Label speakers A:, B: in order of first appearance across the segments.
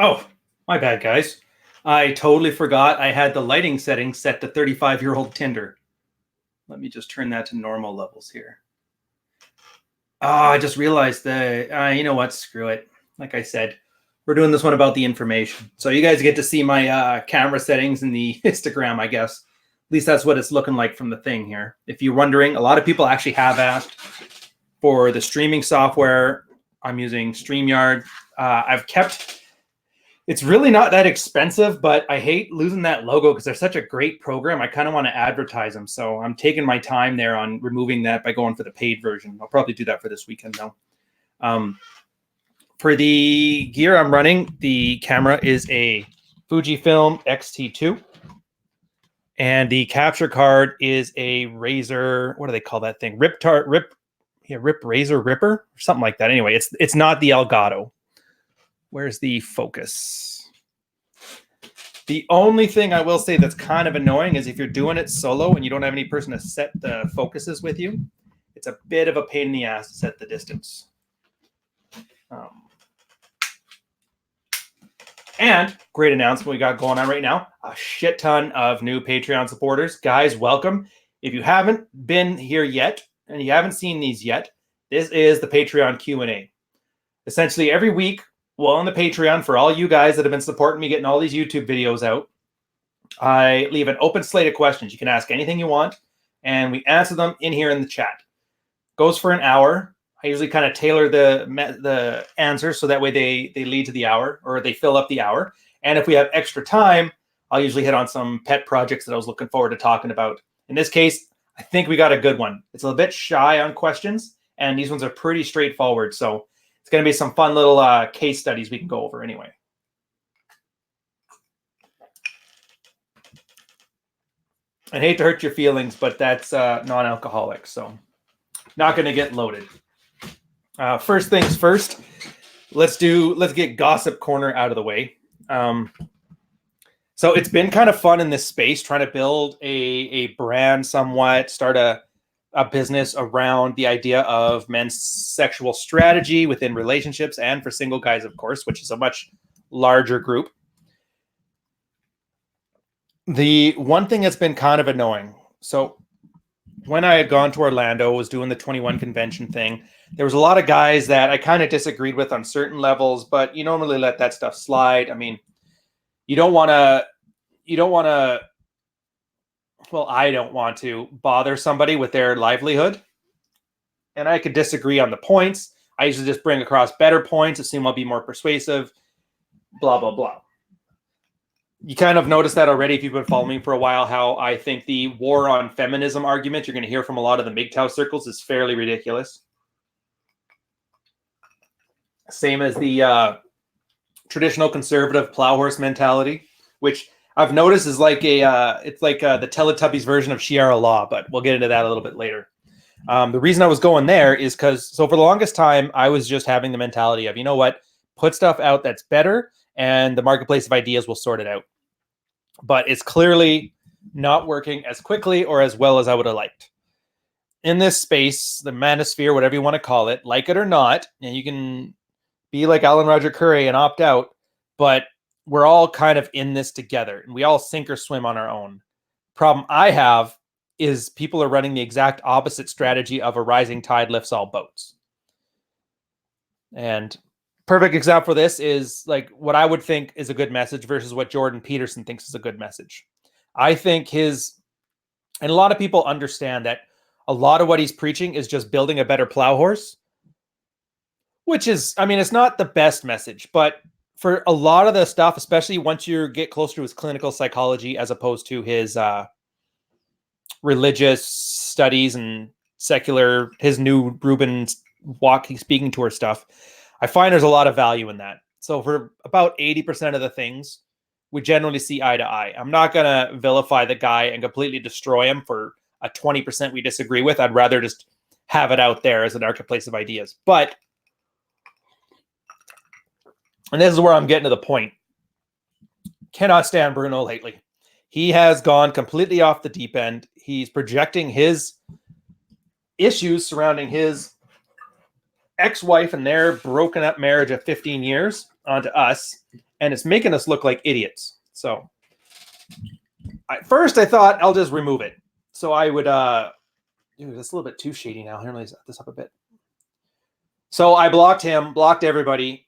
A: Oh, my bad, guys. I totally forgot I had the lighting settings set to 35-year-old Tinder. Let me just turn that to normal levels here. Oh, I just realized that, you know what? Screw it. Like I said, we're doing this one about the information. So you guys get to see my camera settings in the Instagram, I guess. At least that's what it's looking like from the thing here. If you're wondering, a lot of people actually have asked for the streaming software. I'm using StreamYard. I've kept... It's really not that expensive, but I hate losing that logo because they're such a great program. I kind of want to advertise them. So I'm taking my time there on removing that by going for the paid version. I'll probably do that for this weekend though. For the gear I'm running, the camera is a Fujifilm X-T2. And the capture card is a Razer, what do they call that thing? Rip Razor Ripper or something like that. Anyway, it's not the Elgato. Where's the focus? The only thing I will say that's kind of annoying is if you're doing it solo and you don't have any person to set the focuses with you, it's a bit of a pain in the ass to set the distance. And great announcement we got going on right now. A shit ton of new Patreon supporters. Guys, welcome. If you haven't been here yet and you haven't seen these yet, this is the Patreon Q&A. Essentially every week, well, on the Patreon, for all you guys that have been supporting me getting all these YouTube videos out, I leave an open slate of questions. You can ask anything you want, and we answer them in here in the chat. Goes for an hour. I usually kind of tailor the answers so that way they lead to the hour, or they fill up the hour. And if we have extra time, I'll usually hit on some pet projects that I was looking forward to talking about. In this case, I think we got a good one. It's a bit shy on questions, and these ones are pretty straightforward. So it's going to be some fun little case studies we can go over anyway. I hate to hurt your feelings, but that's non-alcoholic, so not going to get loaded. First things first, let's get Gossip Corner out of the way. So it's been kind of fun in this space trying to build a brand somewhat, start a business around the idea of men's sexual strategy within relationships and for single guys, of course, which is a much larger group. The one thing that's been kind of annoying. So when I had gone to Orlando, was doing the 21 convention thing, there was a lot of guys that I kind of disagreed with on certain levels, but you normally let that stuff slide. I mean, you don't want to, well, I don't want to bother somebody with their livelihood. And I could disagree on the points. I usually just bring across better points, assume I'll be more persuasive, blah, blah, blah. You kind of noticed that already if you've been following me for a while, how I think the war on feminism argument you're going to hear from a lot of the MGTOW circles is fairly ridiculous. Same as the traditional conservative plow horse mentality, which I've noticed is like it's like the Teletubbies version of Shiara Law, but we'll get into that a little bit later. The reason I was going there is because, so for the longest time, I was just having the mentality of, you know what, put stuff out that's better and the marketplace of ideas will sort it out. But it's clearly not working as quickly or as well as I would have liked. In this space, the manosphere, whatever you want to call it, like it or not, and you can be like Alan Roger Curry and opt out, but we're all kind of in this together and we all sink or swim on our own. Problem I have is people are running the exact opposite strategy of a rising tide lifts all boats. And perfect example for this is like what I would think is a good message versus what Jordan Peterson thinks is a good message. I think and a lot of people understand that a lot of what he's preaching is just building a better plow horse, which is, I mean, it's not the best message, but for a lot of the stuff, especially once you get closer to his clinical psychology, as opposed to his religious studies and secular, his new Reuben walking, speaking tour stuff, I find there's a lot of value in that. So for about 80% of the things, we generally see eye to eye. I'm not going to vilify the guy and completely destroy him for a 20% we disagree with. I'd rather just have it out there as a marketplace of ideas. But, and this is where I'm getting to the point, cannot stand Bruno lately. He has gone completely off the deep end. He's projecting his issues surrounding his ex-wife and their broken up marriage of 15 years onto us. and it's making us look like idiots. So first I thought I'll just remove it. So I would, that's a little bit too shady now. Here, let me set this up a bit. So I blocked him, blocked everybody,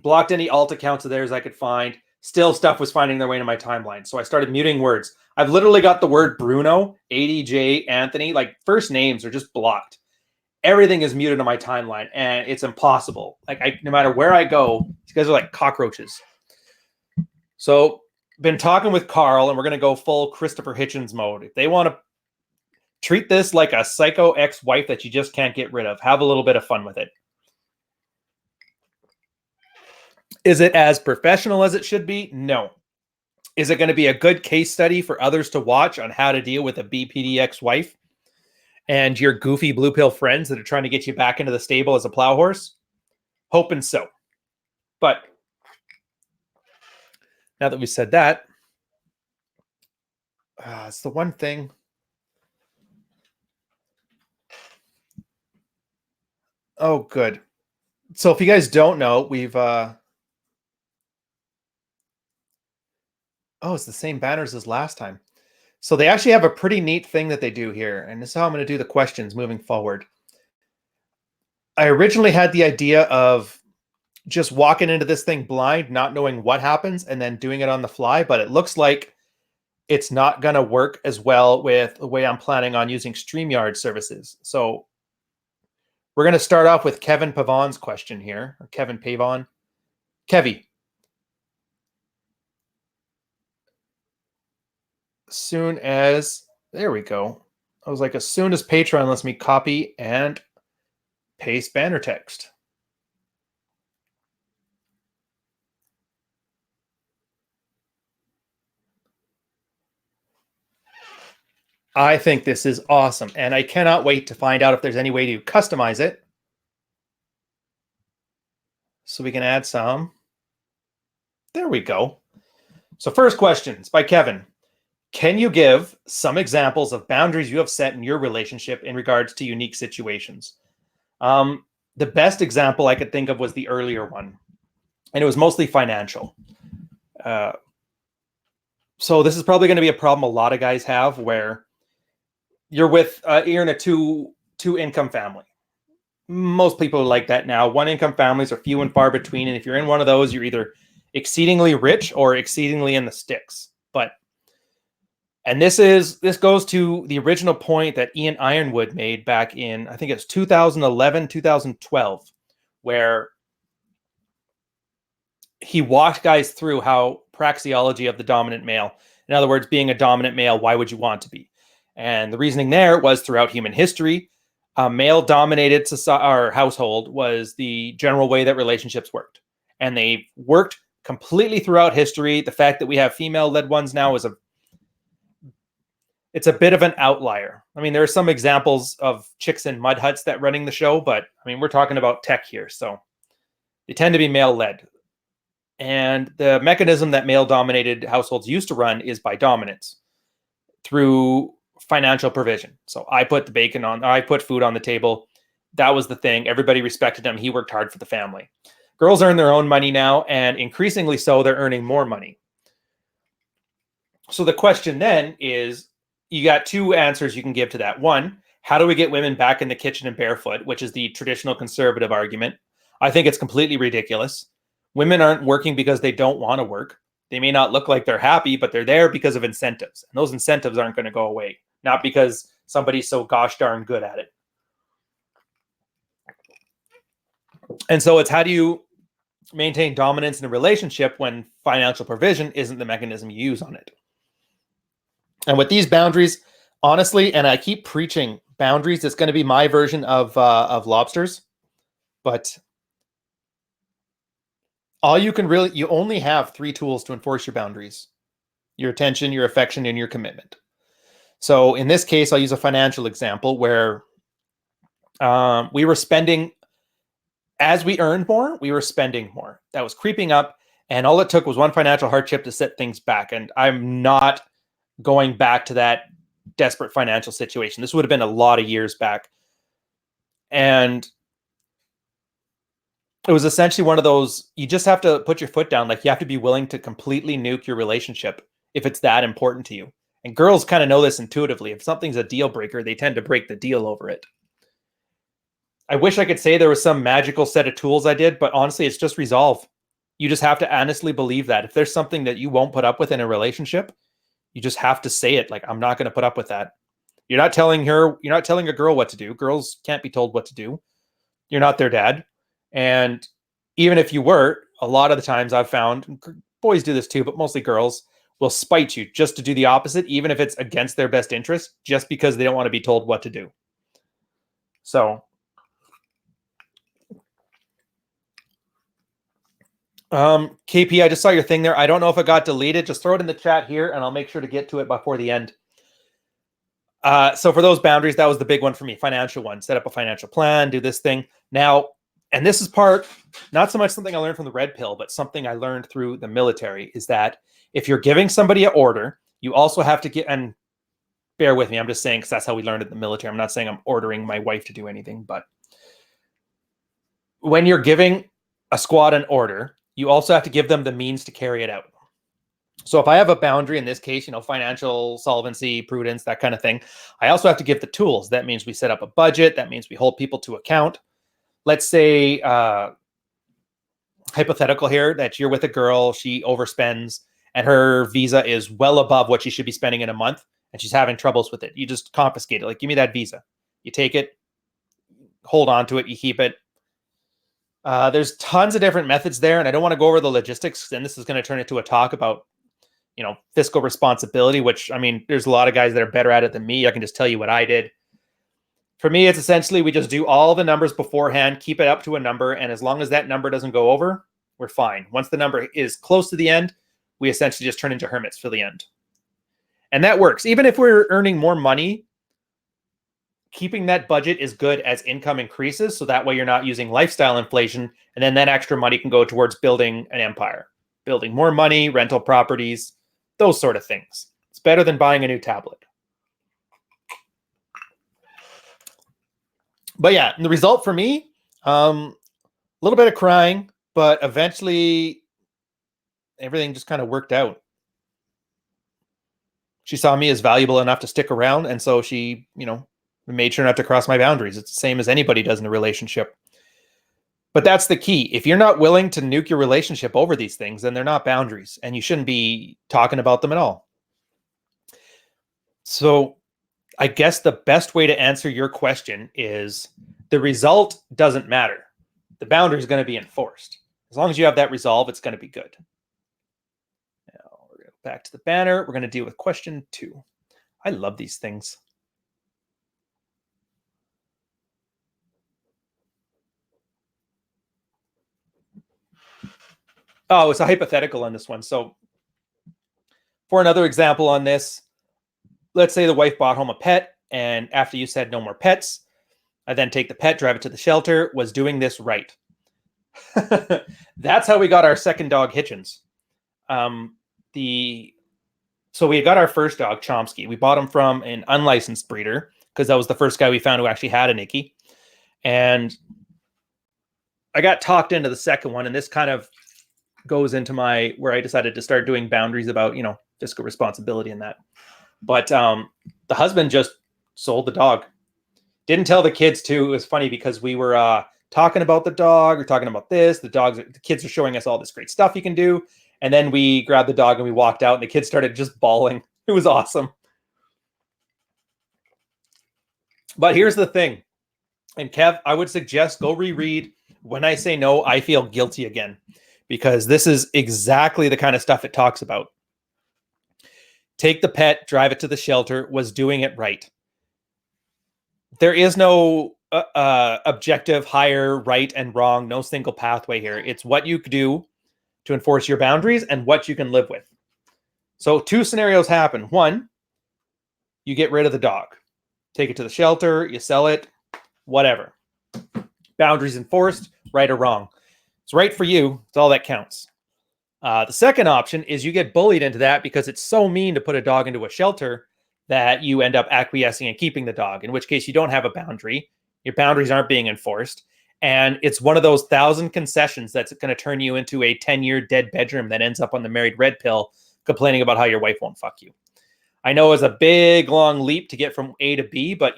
A: blocked any alt accounts of theirs I could find. Still stuff was finding their way into my timeline. So I started muting words. I've literally got the word Bruno, ADJ, Anthony, like first names are just blocked. Everything is muted on my timeline, and it's impossible. Like no matter where I go, these guys are like cockroaches. So been talking with Carl, and we're going to go full Christopher Hitchens mode. If they want to treat this like a psycho ex-wife that you just can't get rid of, have a little bit of fun with it. Is it as professional as it should be? No. Is it going to be a good case study for others to watch on how to deal with a BPD ex-wife and your goofy blue pill friends that are trying to get you back into the stable as a plow horse? Hoping so. But now that we said that, it's the one thing. Oh, good. So if you guys don't know, we've it's the same banners as last time. So they actually have a pretty neat thing that they do here, and this is how I'm going to do the questions moving forward. I originally had the idea of just walking into this thing blind, not knowing what happens, and then doing it on the fly, but it looks like it's not going to work as well with the way I'm planning on using StreamYard services. So we're going to start off with Kevin Pavon's question here, or Kevin Pavon. Kevy. Soon as, there we go. I was like, as soon as Patreon lets me copy and paste banner text. I think this is awesome, and I cannot wait to find out if there's any way to customize it. So we can add some. There we go. So first questions by Kevin. Can you give some examples of boundaries you have set in your relationship in regards to unique situations? The best example I could think of was the earlier one, and it was mostly financial. So this is probably going to be a problem a lot of guys have, where you're in a two income family. Most people are like that now. One income families are few and far between, and if you're in one of those, you're either exceedingly rich or exceedingly in the sticks. And this goes to the original point that Ian Ironwood made back in, I think it's 2011, 2012, where he walked guys through how praxeology of the dominant male. In other words, being a dominant male, why would you want to be? And the reasoning there was throughout human history, a male-dominated household was the general way that relationships worked. And they worked completely throughout history. The fact that we have female-led ones now is it's a bit of an outlier. I mean, there are some examples of chicks in mud huts that running the show, but I mean, we're talking about tech here. So they tend to be male-led. And the mechanism that male-dominated households used to run is by dominance through financial provision. So I put food on the table. That was the thing. Everybody respected him. He worked hard for the family. Girls earn their own money now, and increasingly so, they're earning more money. So the question then is, you got two answers you can give to that. One, how do we get women back in the kitchen and barefoot, which is the traditional conservative argument? I think it's completely ridiculous. Women aren't working because they don't want to work. They may not look like they're happy, but they're there because of incentives. And those incentives aren't going to go away, not because somebody's so gosh darn good at it. And so it's, how do you maintain dominance in a relationship when financial provision isn't the mechanism you use on it? And with these boundaries, honestly, and I keep preaching boundaries, it's going to be my version of lobsters, but you only have 3 tools to enforce your boundaries: your attention, your affection, and your commitment. So in this case, I'll use a financial example where we were spending, as we earned more, we were spending more. That was creeping up, and all it took was one financial hardship to set things back. And I'm not going back to that desperate financial situation. This would have been a lot of years back. And it was essentially one of those, you just have to put your foot down. Like, you have to be willing to completely nuke your relationship if it's that important to you. And girls kind of know this intuitively. If something's a deal breaker, they tend to break the deal over it. I wish I could say there was some magical set of tools I did, but honestly, it's just resolve. You just have to honestly believe that if there's something that you won't put up with in a relationship, you just have to say it. Like, I'm not going to put up with that. You're not telling a girl what to do. Girls can't be told what to do. You're not their dad. And even if you were, a lot of the times I've found, boys do this too, but mostly girls will spite you just to do the opposite, even if it's against their best interest, just because they don't want to be told what to do. So, KP, I just saw your thing there. I don't know if it got deleted. Just throw it in the chat here, and I'll make sure to get to it before the end. So for those boundaries, that was the big one for me, financial one. Set up a financial plan, do this thing. Now, and this is part, not so much something I learned from the red pill, but something I learned through the military, is that if you're giving somebody an order, you also have to get, and bear with me, I'm just saying, because that's how we learned it in the military. I'm not saying I'm ordering my wife to do anything, but when you're giving a squad an order, you also have to give them the means to carry it out. So if I have a boundary, in this case, financial solvency, prudence, that kind of thing, I also have to give the tools. That means we set up a budget. That means we hold people to account. Let's say, hypothetical here, that you're with a girl, she overspends, and her visa is well above what she should be spending in a month, and she's having troubles with it. You just confiscate it. Like, give me that visa. You take it, hold on to it, you keep it. There's tons of different methods there, and I don't want to go over the logistics, and this is going to turn into a talk about fiscal responsibility, which, I mean, there's a lot of guys that are better at it than me. I can just tell you what I did. For me, it's essentially, we just do all the numbers beforehand, keep it up to a number, and as long as that number doesn't go over, we're fine. Once the number is close to the end, we essentially just turn into hermits for the end. And that works. Even if we're earning more money, keeping that budget is good as income increases, so that way you're not using lifestyle inflation, and then that extra money can go towards building an empire, building more money, rental properties, those sort of things. It's better than buying a new tablet. But yeah, the result for me, a little bit of crying, but eventually everything just kind of worked out. She saw me as valuable enough to stick around, and so she, made sure not to cross my boundaries. It's the same as anybody does in a relationship. But that's the key. If you're not willing to nuke your relationship over these things, then they're not boundaries, and you shouldn't be talking about them at all. So I guess the best way to answer your question is, the result doesn't matter. The boundary is going to be enforced. As long as you have that resolve, it's going to be good. Now we're going to go back to the banner. We're going to deal with question 2. I love these things. Oh, it's a hypothetical on this one. So for another example on this, let's say the wife bought home a pet, and after you said no more pets, I then take the pet, drive it to the shelter. Was doing this right? That's how we got our second dog, Hitchens. So we got our first dog, Chomsky. We bought him from an unlicensed breeder because that was the first guy we found who actually had a Nicky. And I got talked into the second one, and this kind of goes into where I decided to start doing boundaries about, fiscal responsibility and that. But the husband just sold the dog. Didn't tell the kids too. It was funny because we were talking about the dog, or talking about this. The kids are showing us all this great stuff you can do. And then we grabbed the dog and we walked out, and the kids started just bawling. It was awesome. But here's the thing. And Kev, I would suggest go reread When I Say No, I Feel Guilty again, because this is exactly the kind of stuff it talks about. Take the pet, drive it to the shelter, was doing it right. There is no objective, higher, right, and wrong, no single pathway here. It's what you do to enforce your boundaries and what you can live with. So 2 scenarios happen. 1, you get rid of the dog. Take it to the shelter, you sell it, whatever. Boundaries enforced, right or wrong. It's right for you. It's all that counts. The second option is you get bullied into that because it's so mean to put a dog into a shelter that you end up acquiescing and keeping the dog, in which case you don't have a boundary. Your boundaries aren't being enforced. And it's one of those 1,000 concessions that's going to turn you into a 10-year dead bedroom that ends up on the married red pill, complaining about how your wife won't fuck you. I know it's a big, long leap to get from A to B, but,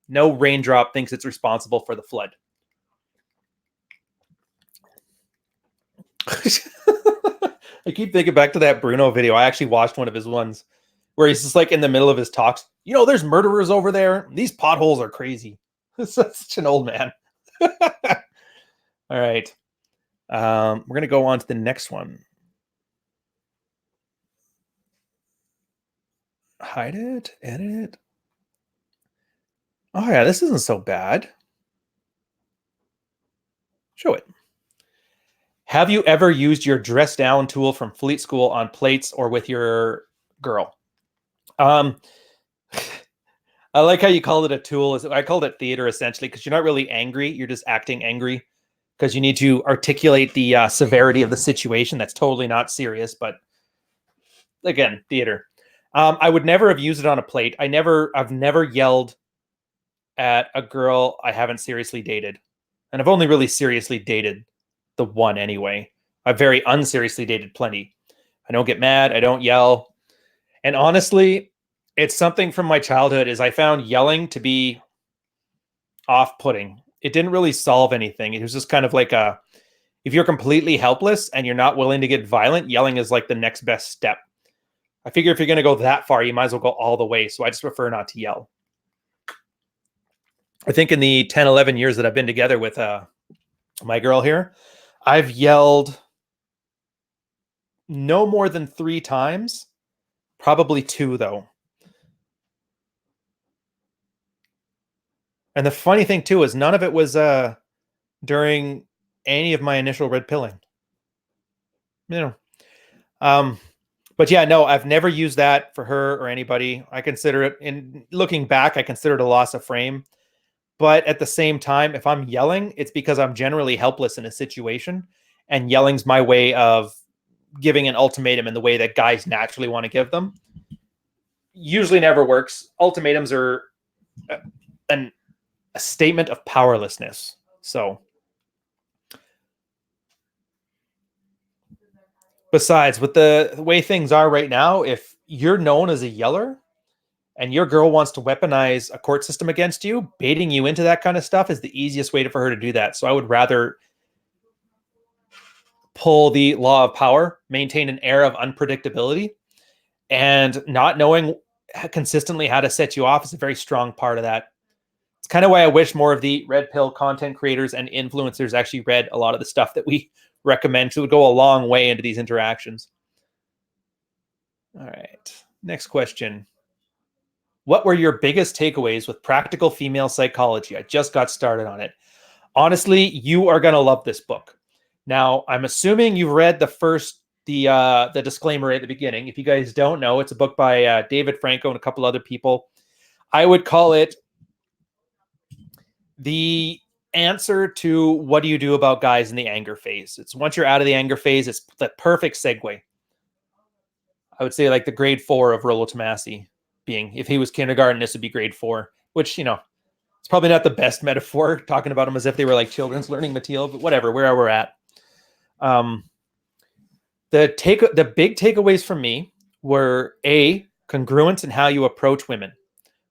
A: no raindrop thinks it's responsible for the flood. I keep thinking back to that Bruno video. I actually watched one of his ones where he's just like in the middle of his talks. There's murderers over there. These potholes are crazy. Such an old man. All right. We're going to go on to the next one. Hide it, edit. Oh, yeah, this isn't so bad. Show it. Have you ever used your dress down tool from Fleet School on plates or with your girl? I like how you called it a tool. I called it theater, essentially, because you're not really angry. You're just acting angry because you need to articulate the severity of the situation. That's totally not serious, but again, theater. I would never have used it on a plate. I've never yelled at a girl I haven't seriously dated. And I've only really seriously dated the one anyway. I've very unseriously dated plenty. I don't get mad. I don't yell. And honestly, it's something from my childhood is I found yelling to be off-putting. It didn't really solve anything. It was just kind of like if you're completely helpless and you're not willing to get violent, yelling is like the next best step. I figure if you're going to go that far, you might as well go all the way. So I just prefer not to yell. I think in the 10, 11 years that I've been together with my girl here, I've yelled no more than 3 times, probably 2 though. And the funny thing too is none of it was during any of my initial red pilling. But yeah, no, I've never used that for her or anybody. I consider it, in looking back, I consider it a loss of frame. But at the same time, if I'm yelling, it's because I'm generally helpless in a situation. And yelling's my way of giving an ultimatum in the way that guys naturally want to give them. Usually never works. Ultimatums are a statement of powerlessness. So besides, with the way things are right now, if you're known as a yeller and your girl wants to weaponize a court system against you, baiting you into that kind of stuff is the easiest way for her to do that. So I would rather pull the law of power, maintain an air of unpredictability, and not knowing consistently how to set you off is a very strong part of that. It's kind of why I wish more of the red pill content creators and influencers actually read a lot of the stuff that we recommend. So it would go a long way into these interactions. All right. Next question. What were your biggest takeaways with Practical Female Psychology? I just got started on it. Honestly, you are going to love this book. Now, I'm assuming you've read the disclaimer at the beginning. If you guys don't know, it's a book by David Franco and a couple other people. I would call it the answer to what do you do about guys in the anger phase. It's once you're out of the anger phase, it's the perfect segue. I would say like the grade 4 of Rollo Tomassi being, if he was kindergarten, this would be grade 4, which, it's probably not the best metaphor, talking about them as if they were like children's learning material, but whatever, where we're at. The big takeaways from me were congruence in how you approach women.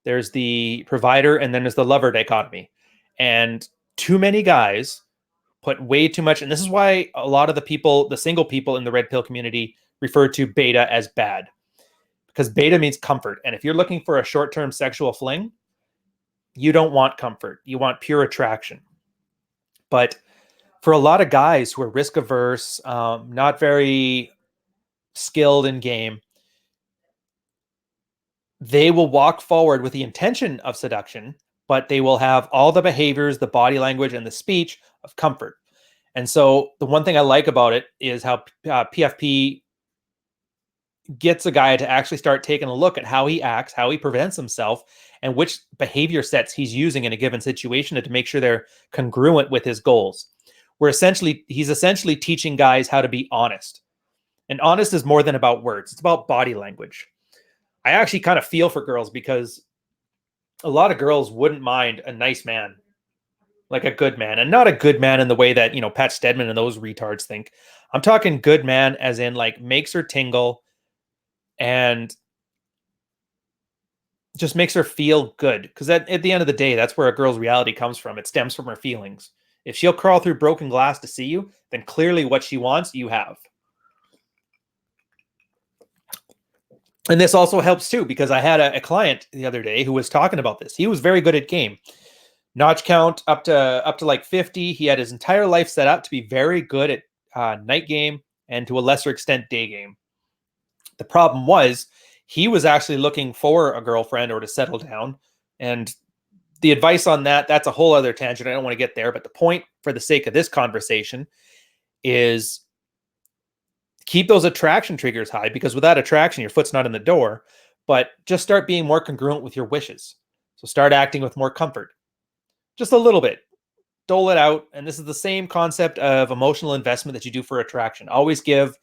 A: There's the provider and then there's the lover dichotomy. And too many guys put way too much, and this is why a lot of the single people in the red pill community refer to beta as bad. Because beta means comfort. And if you're looking for a short-term sexual fling, you don't want comfort. You want pure attraction. But for a lot of guys who are risk averse, not very skilled in game, they will walk forward with the intention of seduction, but they will have all the behaviors, the body language, and the speech of comfort. And so the one thing I like about it is how PFP gets a guy to actually start taking a look at how he acts, how he prevents himself, and which behavior sets he's using in a given situation to make sure they're congruent with his goals. He's essentially teaching guys how to be honest. And honest is more than about words. It's about body language. I actually kind of feel for girls because a lot of girls wouldn't mind a nice man like a good man, and not a good man in the way that, Pat Stedman and those retards think. I'm talking good man as in like makes her tingle and just makes her feel good. Because at the end of the day, that's where a girl's reality comes from. It stems from her feelings. If she'll crawl through broken glass to see you, then clearly what she wants, you have. And this also helps too, because I had a client the other day who was talking about this. He was very good at game. Notch count up to like 50. He had his entire life set up to be very good at night game and to a lesser extent day game. The problem was he was actually looking for a girlfriend or to settle down. And the advice on that's a whole other tangent. I don't want to get there. But the point for the sake of this conversation is keep those attraction triggers high, because without attraction, your foot's not in the door. But just start being more congruent with your wishes. So start acting with more comfort. Just a little bit. Dole it out. And this is the same concept of emotional investment that you do for attraction. Always give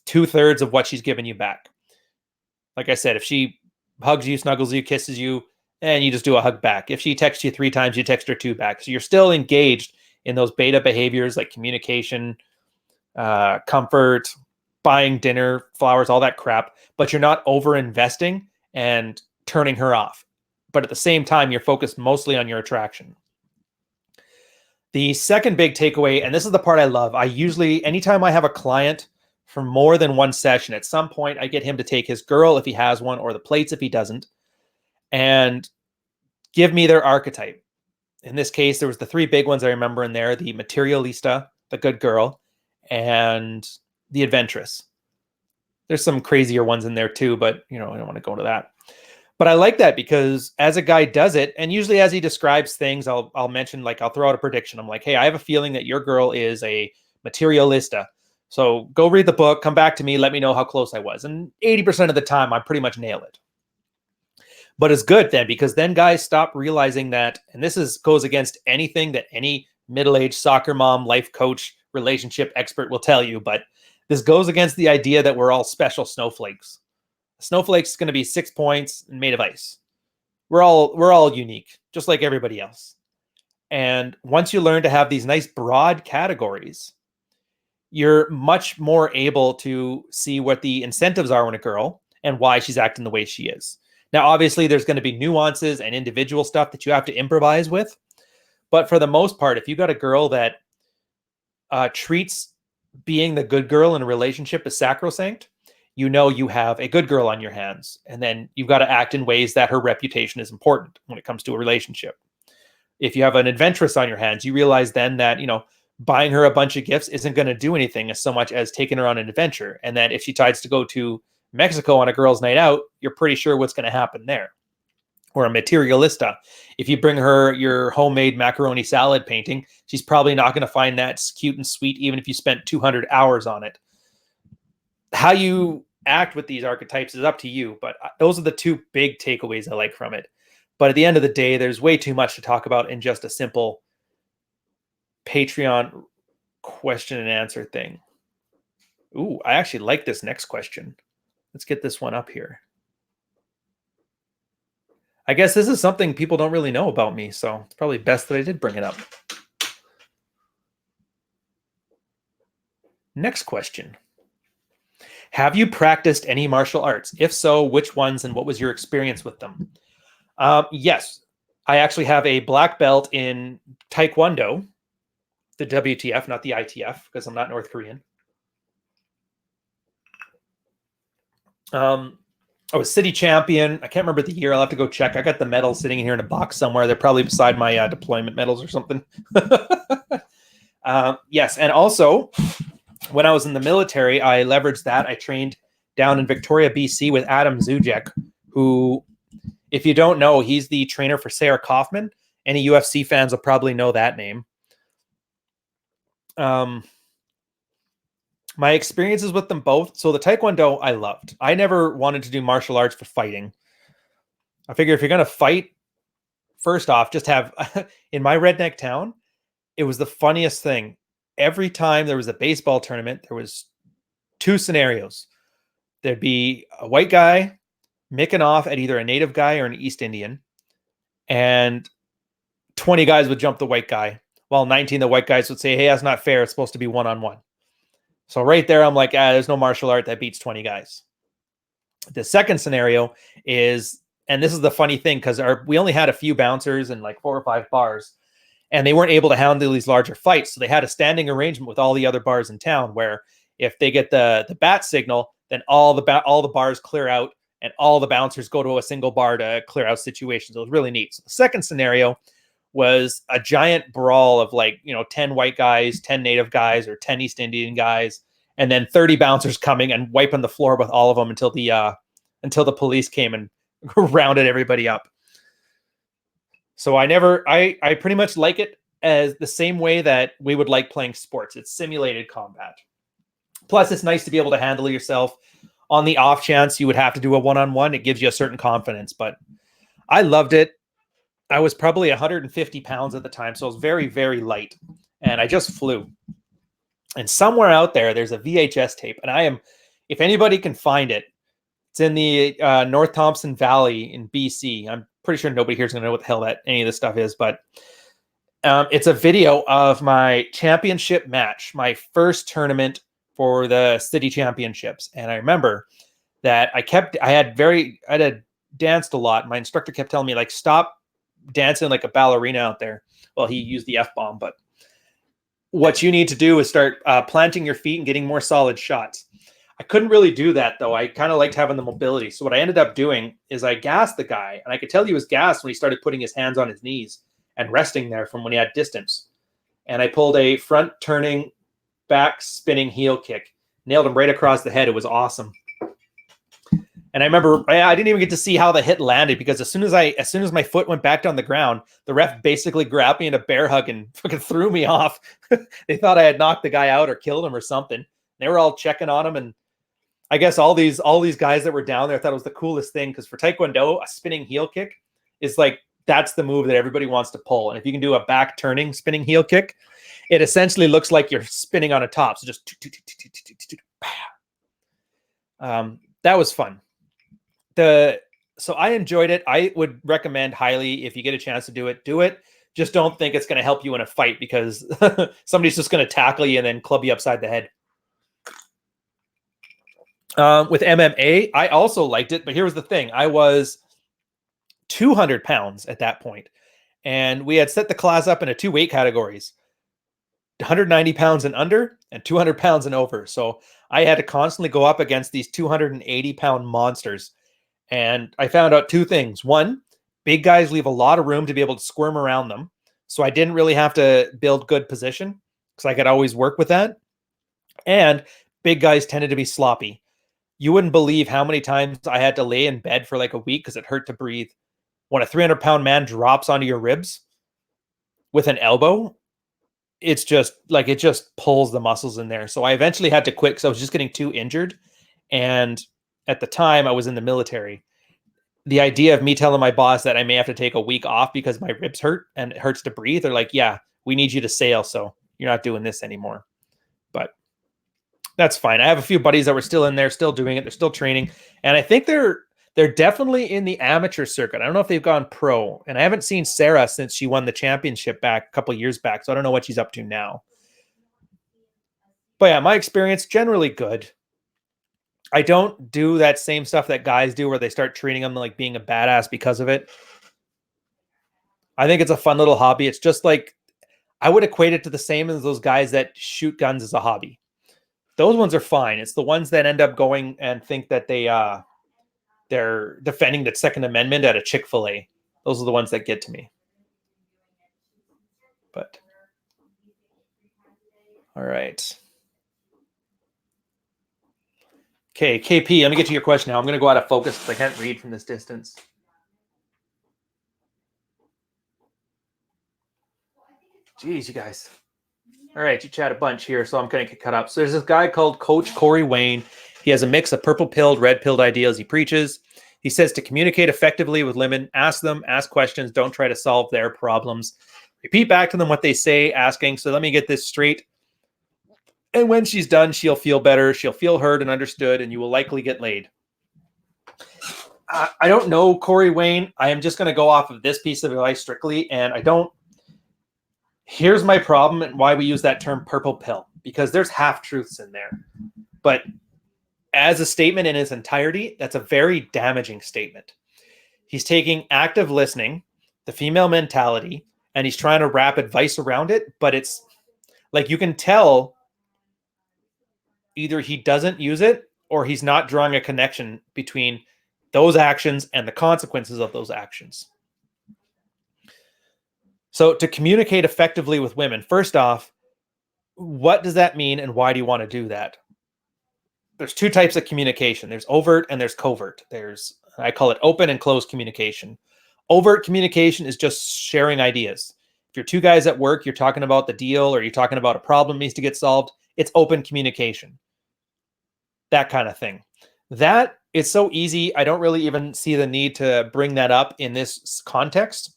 A: 2/3 of what she's giving you back. Like I said, if she hugs you, snuggles you, kisses you, and you just do a hug back. If she texts you 3 times, you text her 2 back. So you're still engaged in those beta behaviors like communication, comfort, buying dinner, flowers, all that crap, but you're not over investing and turning her off. But at the same time, you're focused mostly on your attraction. The second big takeaway, and this is the part I love, I usually, anytime I have a client for more than one session, at some point I get him to take his girl if he has one, or the plates if he doesn't, and give me their archetype. In this case, there was the 3 big ones I remember in there: the materialista, the good girl, and the adventurous. There's some crazier ones in there too, but I don't want to go into that. But I like that because as a guy does it, and usually as he describes things, I'll mention, like, I'll throw out a prediction. I'm like, hey, I have a feeling that your girl is a materialista. So go read the book, come back to me, let me know how close I was. And 80% of the time, I pretty much nail it. But it's good then, because then guys stop realizing that, and this goes against anything that any middle-aged soccer mom, life coach, relationship expert will tell you, but this goes against the idea that we're all special snowflakes. A snowflake is going to be 6 points and made of ice. We're all unique, just like everybody else. And once you learn to have these nice broad categories, you're much more able to see what the incentives are in a girl and why she's acting the way she is. Now, obviously, there's going to be nuances and individual stuff that you have to improvise with. But for the most part, if you got a girl that treats being the good girl in a relationship as sacrosanct, you have a good girl on your hands. And then you've got to act in ways that her reputation is important when it comes to a relationship. If you have an adventuress on your hands, you realize then that, buying her a bunch of gifts isn't going to do anything as so much as taking her on an adventure. And that if she decides to go to Mexico on a girl's night out, you're pretty sure what's going to happen there. Or a materialista. If you bring her your homemade macaroni salad painting, she's probably not going to find that cute and sweet, even if you spent 200 hours on it. How you act with these archetypes is up to you, but those are the 2 big takeaways I like from it. But at the end of the day, there's way too much to talk about in just a simple Patreon question and answer thing. Ooh, I actually like this next question. Let's get this one up here. I guess this is something people don't really know about me, so it's probably best that I did bring it up. Next question. Have you practiced any martial arts? If so, which ones, and what was your experience with them? Yes, I actually have a black belt in Taekwondo, the WTF, not the ITF, because I'm not North Korean. I was city champion. I can't remember the year. I'll have to go check. I got the medals sitting here in a box somewhere. They're probably beside my deployment medals or something. Yes, and also, when I was in the military, I leveraged that. I trained down in Victoria, BC with Adam Zuzek, who, if you don't know, he's the trainer for Sarah Kaufman. Any UFC fans will probably know that name. My experiences with them both. So the Taekwondo I loved. I never wanted to do martial arts for fighting. I figure if you're going to fight, first off, just have, in my redneck town, it was the funniest thing. Every time there was a baseball tournament, there was 2 scenarios. There'd be a white guy micking off at either a native guy or an East Indian. And 20 guys would jump the white guy, while 19 the white guys would say, hey, that's not fair. It's supposed to be one-on-one. So right there, I'm like, there's no martial art that beats 20 guys. The second scenario is, and this is the funny thing, because we only had a few bouncers and like 4 or 5 bars, and they weren't able to handle these larger fights. So they had a standing arrangement with all the other bars in town where if they get the bat signal, then all the bars clear out and all the bouncers go to a single bar to clear out situations. It was really neat. So the second scenario was a giant brawl of 10 white guys, 10 native guys, or 10 East Indian guys, and then 30 bouncers coming and wiping the floor with all of them until the police came and rounded everybody up. So I pretty much like it as the same way that we would like playing sports. It's simulated combat. Plus, it's nice to be able to handle yourself on the off chance you would have to do a one-on-one. It gives you a certain confidence, but I loved it. I was probably 150 pounds at the time, so I was very, very light, and I just flew. And somewhere out there's a VHS tape, and if anybody can find it, it's in the North Thompson Valley in BC. I'm pretty sure nobody here is going to know what the hell that any of this stuff is, but it's a video of my championship match, my first tournament for the city championships. And I remember that I had danced a lot. My instructor kept telling me, like, stop dancing like a ballerina out there. Well, he used the F-bomb, but what you need to do is start planting your feet and getting more solid shots. I couldn't really do that, though. I kind of liked having the mobility. So what I ended up doing is I gassed the guy, and I could tell he was gassed when he started putting his hands on his knees and resting there from when he had distance. And I pulled a front turning, back spinning heel kick. Nailed him right across the head. It was awesome. And I remember I didn't even get to see how the hit landed, because as soon as my foot went back on the ground, the ref basically grabbed me in a bear hug and fucking threw me off. They thought I had knocked the guy out or killed him or something. They were all checking on him, and I guess all these guys that were down there thought it was the coolest thing, because for Taekwondo, a spinning heel kick is like, that's the move that everybody wants to pull. And if you can do a back turning spinning heel kick, it essentially looks like you're spinning on a top. So just that was fun. So I enjoyed it. I would recommend highly, if you get a chance to do it. Just don't think it's going to help you in a fight, because somebody's just going to tackle you and then club you upside the head. With MMA, I also liked it, but here was the thing. I was 200 pounds at that point, and we had set the class up into 2 weight categories: 190 pounds and under and 200 pounds and over. So I had to constantly go up against these 280-pound monsters. And I found out 2 things. One, big guys leave a lot of room to be able to squirm around them. So I didn't really have to build good position, because I could always work with that. And big guys tended to be sloppy. You wouldn't believe how many times I had to lay in bed for like a week because it hurt to breathe. When a 300-pound man drops onto your ribs with an elbow, it's just like, it just pulls the muscles in there. So I eventually had to quit because I was just getting too injured. And at the time I was in the military. The idea of me telling my boss that I may have to take a week off because my ribs hurt and it hurts to breathe, they're like, yeah, we need you to sail, so you're not doing this anymore. But that's fine. I have a few buddies that were still in there, still doing it. They're still training. And I think they're definitely in the amateur circuit. I don't know if they've gone pro. And I haven't seen Sarah since she won the championship back a couple years back. So I don't know what she's up to now. But yeah, my experience, generally good. I don't do that same stuff that guys do where they start treating them like being a badass because of it. I think it's a fun little hobby. It's just like, I would equate it to the same as those guys that shoot guns as a hobby. Those ones are fine. It's the ones that end up going and think that they're defending the Second Amendment at a Chick-fil-A. Those are the ones that get to me. But all right. Okay, KP, let me get to your question now. I'm going to go out of focus because I can't read from this distance. Jeez, you guys. All right, you chat a bunch here, so I'm going to get cut up. So there's this guy called Coach Corey Wayne. He has a mix of purple-pilled, red-pilled ideas he preaches. He says to communicate effectively with women, ask questions, don't try to solve their problems. Repeat back to them what they say, asking, so let me get this straight. And when she's done, she'll feel better. She'll feel heard and understood, and you will likely get laid. I don't know Corey Wayne. I am just going to go off of this piece of advice strictly, and I don't Here's my problem and why we use that term purple pill, because there's half truths in there. But as a statement in its entirety, that's a very damaging statement. He's taking active listening, the female mentality, and he's trying to wrap advice around it. But it's like you can tell either he doesn't use it or he's not drawing a connection between those actions and the consequences of those actions. So to communicate effectively with women, first off, what does that mean and why do you want to do that? There's two types of communication. There's overt and there's covert. I call it open and closed communication. Overt communication is just sharing ideas. If you're two guys at work, you're talking about the deal or you're talking about a problem that needs to get solved, it's open communication. That kind of thing. That is so easy. I don't really even see the need to bring that up in this context.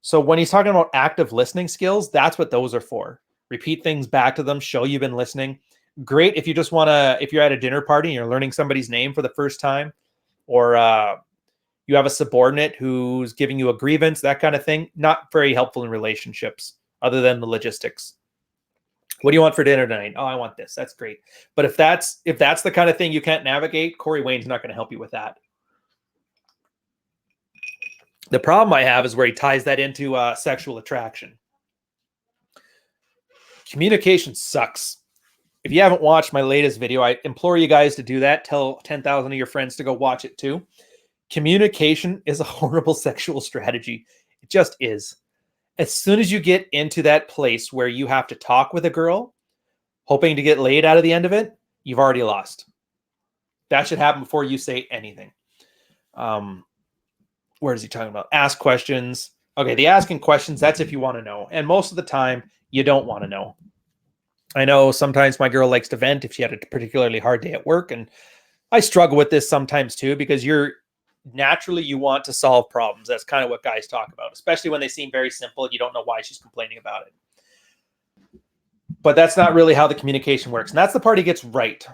A: So when he's talking about active listening skills, that's what those are for. Repeat things back to them, show you've been listening. Great if you just want to, if you're at a dinner party and you're learning somebody's name for the first time, or you have a subordinate who's giving you a grievance, that kind of thing. Not very helpful in relationships other than the logistics. What do you want for dinner tonight? Oh, I want this. That's great. But if that's the kind of thing you can't navigate, Corey Wayne's not going to help you with that. The problem I have is where he ties that into sexual attraction. Communication sucks. If you haven't watched my latest video, I implore you guys to do that. Tell 10,000 of your friends to go watch it too. Communication is a horrible sexual strategy. It just is. As soon as you get into that place where you have to talk with a girl, hoping to get laid out of the end of it, you've already lost. That should happen before you say anything. Where is he talking about? Ask questions. Okay, the asking questions, that's if you want to know. And most of the time, you don't want to know. I know sometimes my girl likes to vent if she had a particularly hard day at work. And I struggle with this sometimes too, because you want to solve problems. That's kind of what guys talk about, especially when they seem very simple and you don't know why she's complaining about it. But that's not really how the communication works. And that's the part he gets right.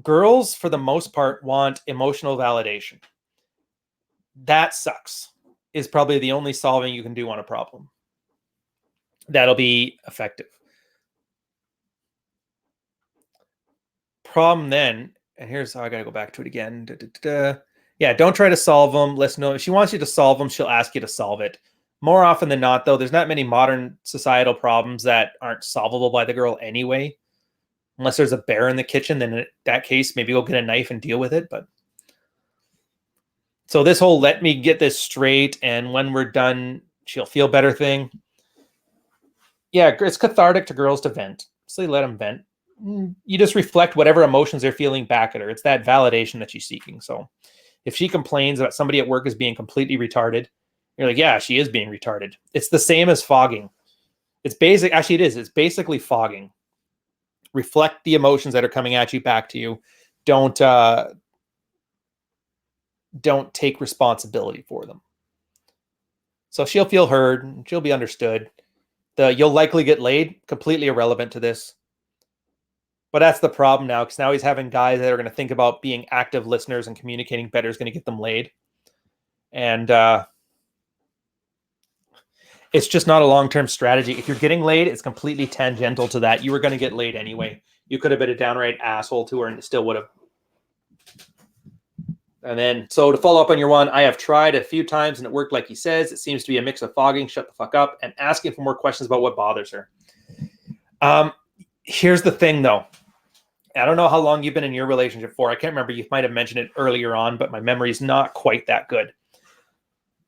A: Girls, for the most part, want emotional validation. That sucks. Is probably the only solving you can do on a problem. That'll be effective. Problem then, and here's how I got to go back to it again. Yeah, don't try to solve them. Listen, if she wants you to solve them, she'll ask you to solve it. More often than not, though, there's not many modern societal problems that aren't solvable by the girl anyway. Unless there's a bear in the kitchen, then in that case, maybe go get a knife and deal with it. But so this whole let me get this straight and when we're done, she'll feel better thing. Yeah, it's cathartic to girls to vent. So you let them vent. You just reflect whatever emotions they're feeling back at her. It's that validation that she's seeking. So if she complains that somebody at work is being completely retarded, you're like, yeah, she is being retarded. It's the same as fogging. It's basic. Actually, it is. It's basically fogging. Reflect the emotions that are coming at you back to you. Don't take responsibility for them. So she'll feel heard. She'll be understood. You'll likely get laid. Completely irrelevant to this. But that's the problem now, because now he's having guys that are going to think about being active listeners and communicating better is going to get them laid. And it's just not a long-term strategy. If you're getting laid, it's completely tangential to that. You were going to get laid anyway. You could have been a downright asshole to her and it still would have. And then, so to follow up on your one, I have tried a few times and it worked like he says. It seems to be a mix of fogging, shut the fuck up, and asking for more questions about what bothers her. Here's the thing, though. I don't know how long you've been in your relationship for. I can't remember. You might have mentioned it earlier on, but my memory is not quite that good.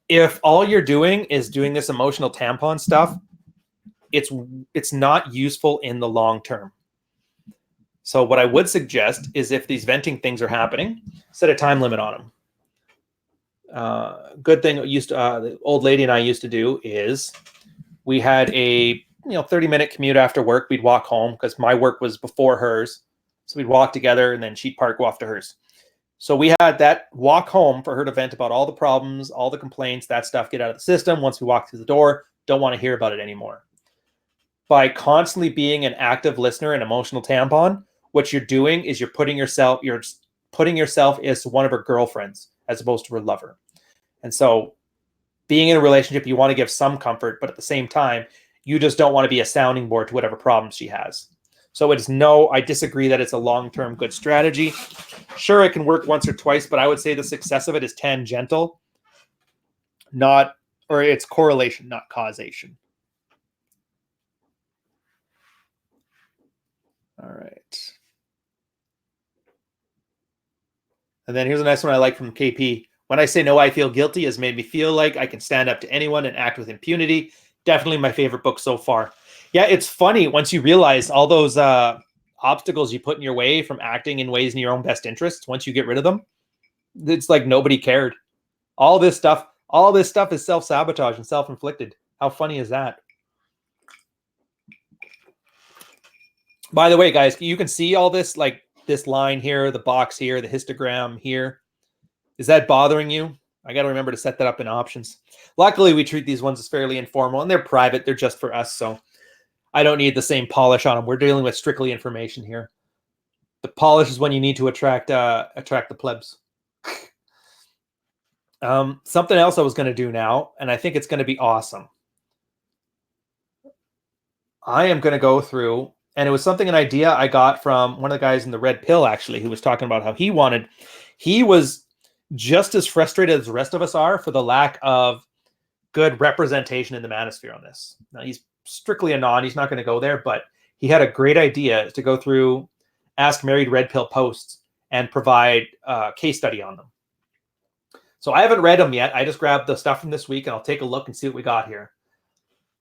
A: If all you're doing is doing this emotional tampon stuff, it's not useful in the long term. So what I would suggest is if these venting things are happening, set a time limit on them. Good thing the old lady and I used to do is we had a 30-minute commute after work. We'd walk home because my work was before hers. So we'd walk together and then she'd park, go off to hers. So we had that walk home for her to vent about all the problems, all the complaints, that stuff, get out of the system. Once we walk through the door, don't want to hear about it anymore. By constantly being an active listener and emotional tampon, what you're doing is you're putting yourself as one of her girlfriends as opposed to her lover. And so being in a relationship, you want to give some comfort, but at the same time, You just don't want to be a sounding board to whatever problems she has. So it's no, I disagree that it's a long-term good strategy. Sure, it can work once or twice, but I would say the success of it is tangential, not, or it's correlation, not causation. All right. And then here's a nice one I like from KP. When I say no, I feel guilty has made me feel like I can stand up to anyone and act with impunity. Definitely my favorite book so far. Yeah, it's funny once you realize all those obstacles you put in your way from acting in ways in your own best interests. Once you get rid of them, it's like nobody cared. All this stuff is self-sabotage and self-inflicted. How funny is that? By the way, guys, you can see all this, like this line here, the box here, the histogram here. Is that bothering you? I got to remember to set that up in options. Luckily, we treat these ones as fairly informal, and they're private. They're just for us, so I don't need the same polish on them. We're dealing with strictly information here. The polish is when you need to attract the plebs. Something else I was going to do now, and I think it's going to be awesome. I am going to go through, and it was an idea I got from one of the guys in the Red Pill, actually, who was talking about how he was just as frustrated as the rest of us are for the lack of good representation in the manosphere on this. Now, he's strictly a non, he's not going to go there, but he had a great idea to go through Ask Married Red Pill posts and provide a case study on them. So I haven't read them yet. I just grabbed the stuff from this week, and I'll take a look and see what we got here.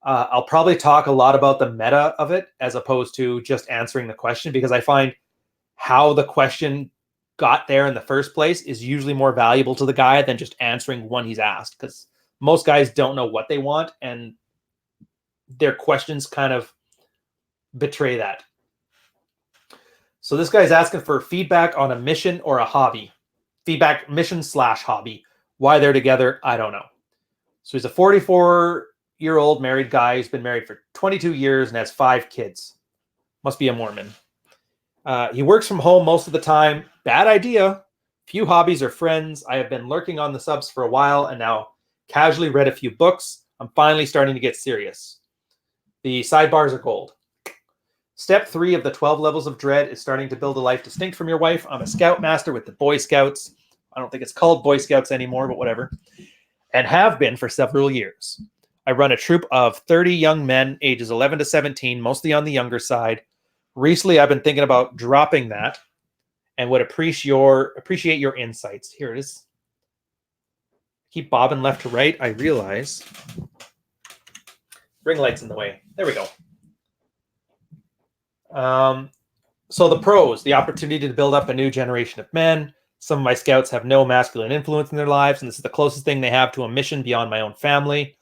A: I'll probably talk a lot about the meta of it as opposed to just answering the question, because I find how the question got there in the first place is usually more valuable to the guy than just answering one he's asked, because most guys don't know what they want, and their questions kind of betray that. So this guy's asking for feedback on a mission or a hobby. Feedback, mission / hobby. Why they're together, I don't know. So he's a 44-year-old married guy. He's been married for 22 years and has 5 kids. Must be a Mormon. He works from home most of the time. Bad idea. Few hobbies or friends. I have been lurking on the subs for a while and now casually read a few books. I'm finally starting to get serious. The sidebars are gold. Step 3 of the 12 levels of dread is starting to build a life distinct from your wife. I'm a scoutmaster with the Boy Scouts. I don't think it's called Boy Scouts anymore, but whatever. And have been for several years. I run a troop of 30 young men, ages 11 to 17, mostly on the younger side. Recently, I've been thinking about dropping that and would appreciate your insights. Here it is. Keep bobbing left to right. I realize. Ring light's in the way. There we go. So the pros, the opportunity to build up a new generation of men. Some of my scouts have no masculine influence in their lives, and this is the closest thing they have to a mission beyond my own family.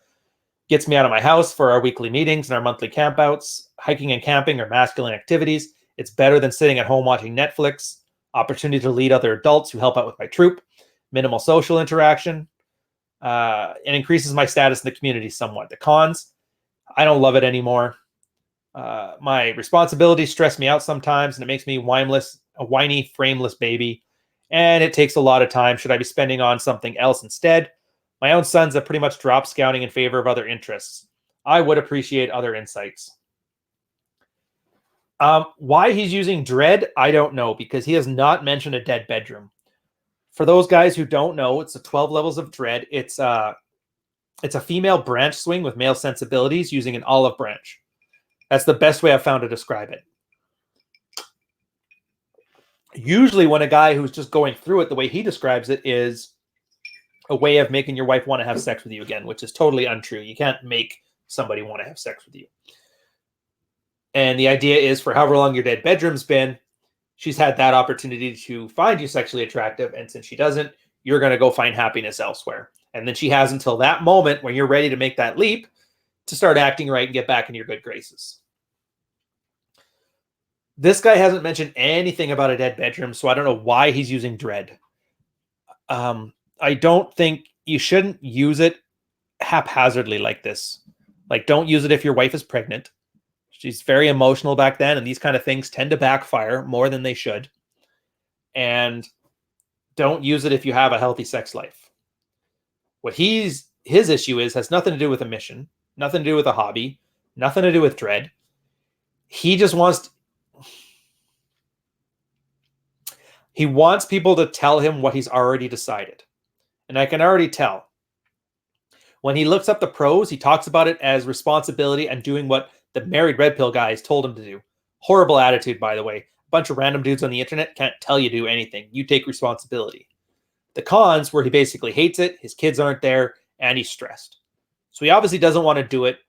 A: Gets me out of my house for our weekly meetings and our monthly campouts. Hiking and camping are masculine activities. It's better than sitting at home watching Netflix. Opportunity to lead other adults who help out with my troop. Minimal social interaction. It increases my status in the community somewhat. The cons, I don't love it anymore. My responsibilities stress me out sometimes, and it makes me a whiny, frameless baby. And it takes a lot of time. Should I be spending on something else instead? My own sons have pretty much dropped scouting in favor of other interests. I would appreciate other insights. Why he's using dread, I don't know, because he has not mentioned a dead bedroom. For those guys who don't know, it's the 12 levels of dread. It's a female branch swing with male sensibilities using an olive branch. That's the best way I've found to describe it. Usually when a guy who's just going through it, the way he describes it is a way of making your wife want to have sex with you again, which is totally untrue. You can't make somebody want to have sex with you. And the idea is for however long your dead bedroom's been, she's had that opportunity to find you sexually attractive. And since she doesn't, you're going to go find happiness elsewhere. And then she has until that moment when you're ready to make that leap to start acting right and get back in your good graces. This guy hasn't mentioned anything about a dead bedroom, so I don't know why he's using dread. I don't think you shouldn't use it haphazardly like this. Like, don't use it if your wife is pregnant. She's very emotional back then, and these kind of things tend to backfire more than they should. And don't use it if you have a healthy sex life. What his issue has nothing to do with a mission, nothing to do with a hobby, Nothing to do with dread. He just wants he wants people to tell him what he's already decided. And I can already tell. When he looks up the pros, he talks about it as responsibility and doing what the married red pill guys told him to do. Horrible attitude, by the way. A bunch of random dudes on the internet can't tell you to do anything. You take responsibility. The cons, where he basically hates it, his kids aren't there, and he's stressed. So he obviously doesn't want to do it.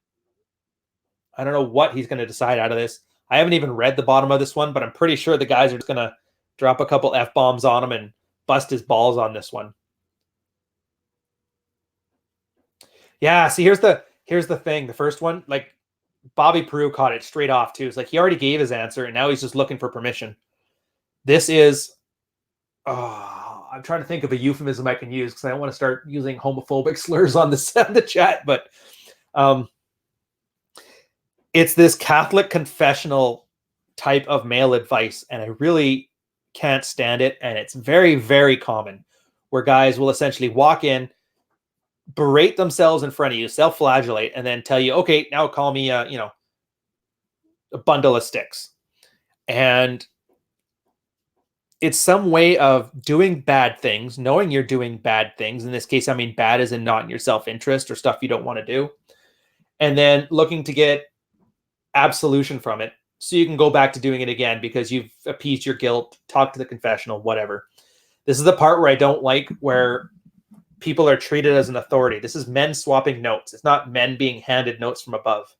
A: I don't know what he's going to decide out of this. I haven't even read the bottom of this one, but I'm pretty sure the guys are just going to drop a couple F-bombs on him and bust his balls on this one. Yeah, see, here's the thing. The first one, like, Bobby Peru caught it straight off, too. It's like he already gave his answer, and now he's just looking for permission. This is... I'm trying to think of a euphemism I can use because I don't want to start using homophobic slurs on the chat, but it's this Catholic confessional type of male advice, and I really can't stand it. And it's very, very common where guys will essentially walk in, berate themselves in front of you, self-flagellate, and then tell you, okay, now call me a bundle of sticks. And it's some way of doing bad things, knowing you're doing bad things. In this case, I mean bad as in not in your self-interest or stuff you don't want to do. And then looking to get absolution from it so you can go back to doing it again because you've appeased your guilt, talked to the confessional, whatever. This is the part where I don't like, where people are treated as an authority. This is men swapping notes. It's not men being handed notes from above.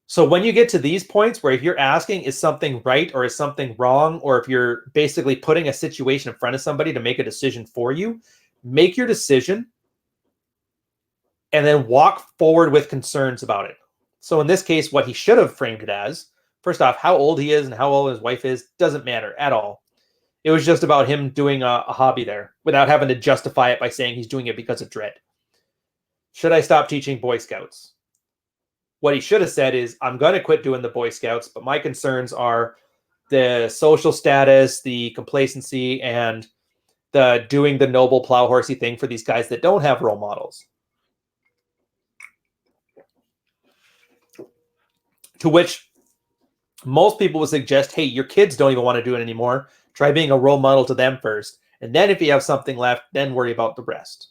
A: So when you get to these points where if you're asking, is something right or is something wrong, or if you're basically putting a situation in front of somebody to make a decision for you, make your decision and then walk forward with concerns about it. So in this case, what he should have framed it as, first off, how old he is and how old his wife is doesn't matter at all. It was just about him doing a hobby there without having to justify it by saying he's doing it because of dread. Should I stop teaching Boy Scouts? What he should have said is, I'm going to quit doing the Boy Scouts, but my concerns are the social status, the complacency, and the doing the noble plow horsey thing for these guys that don't have role models. To which most people would suggest, hey, your kids don't even want to do it anymore. Try being a role model to them first. And then if you have something left, then worry about the rest.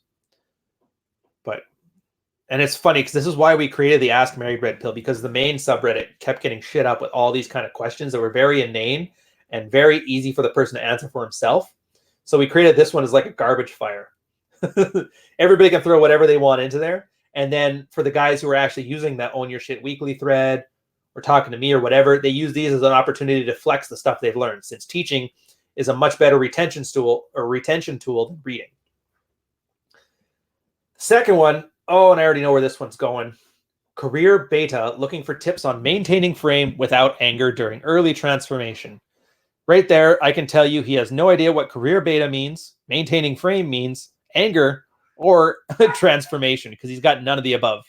A: And it's funny because this is why we created the Ask Married Red Pill, because the main subreddit kept getting shit up with all these kind of questions that were very inane and very easy for the person to answer for himself. So we created this one as like a garbage fire. Everybody can throw whatever they want into there. And then for the guys who are actually using that Own Your Shit Weekly thread or talking to me or whatever, they use these as an opportunity to flex the stuff they've learned, since teaching is a much better retention tool than reading. Second one, oh, and I already know where this one's going. Career Beta looking for tips on maintaining frame without anger during early transformation. Right there, I can tell you he has no idea what Career Beta means, maintaining frame means, anger, or transformation, because he's got none of the above.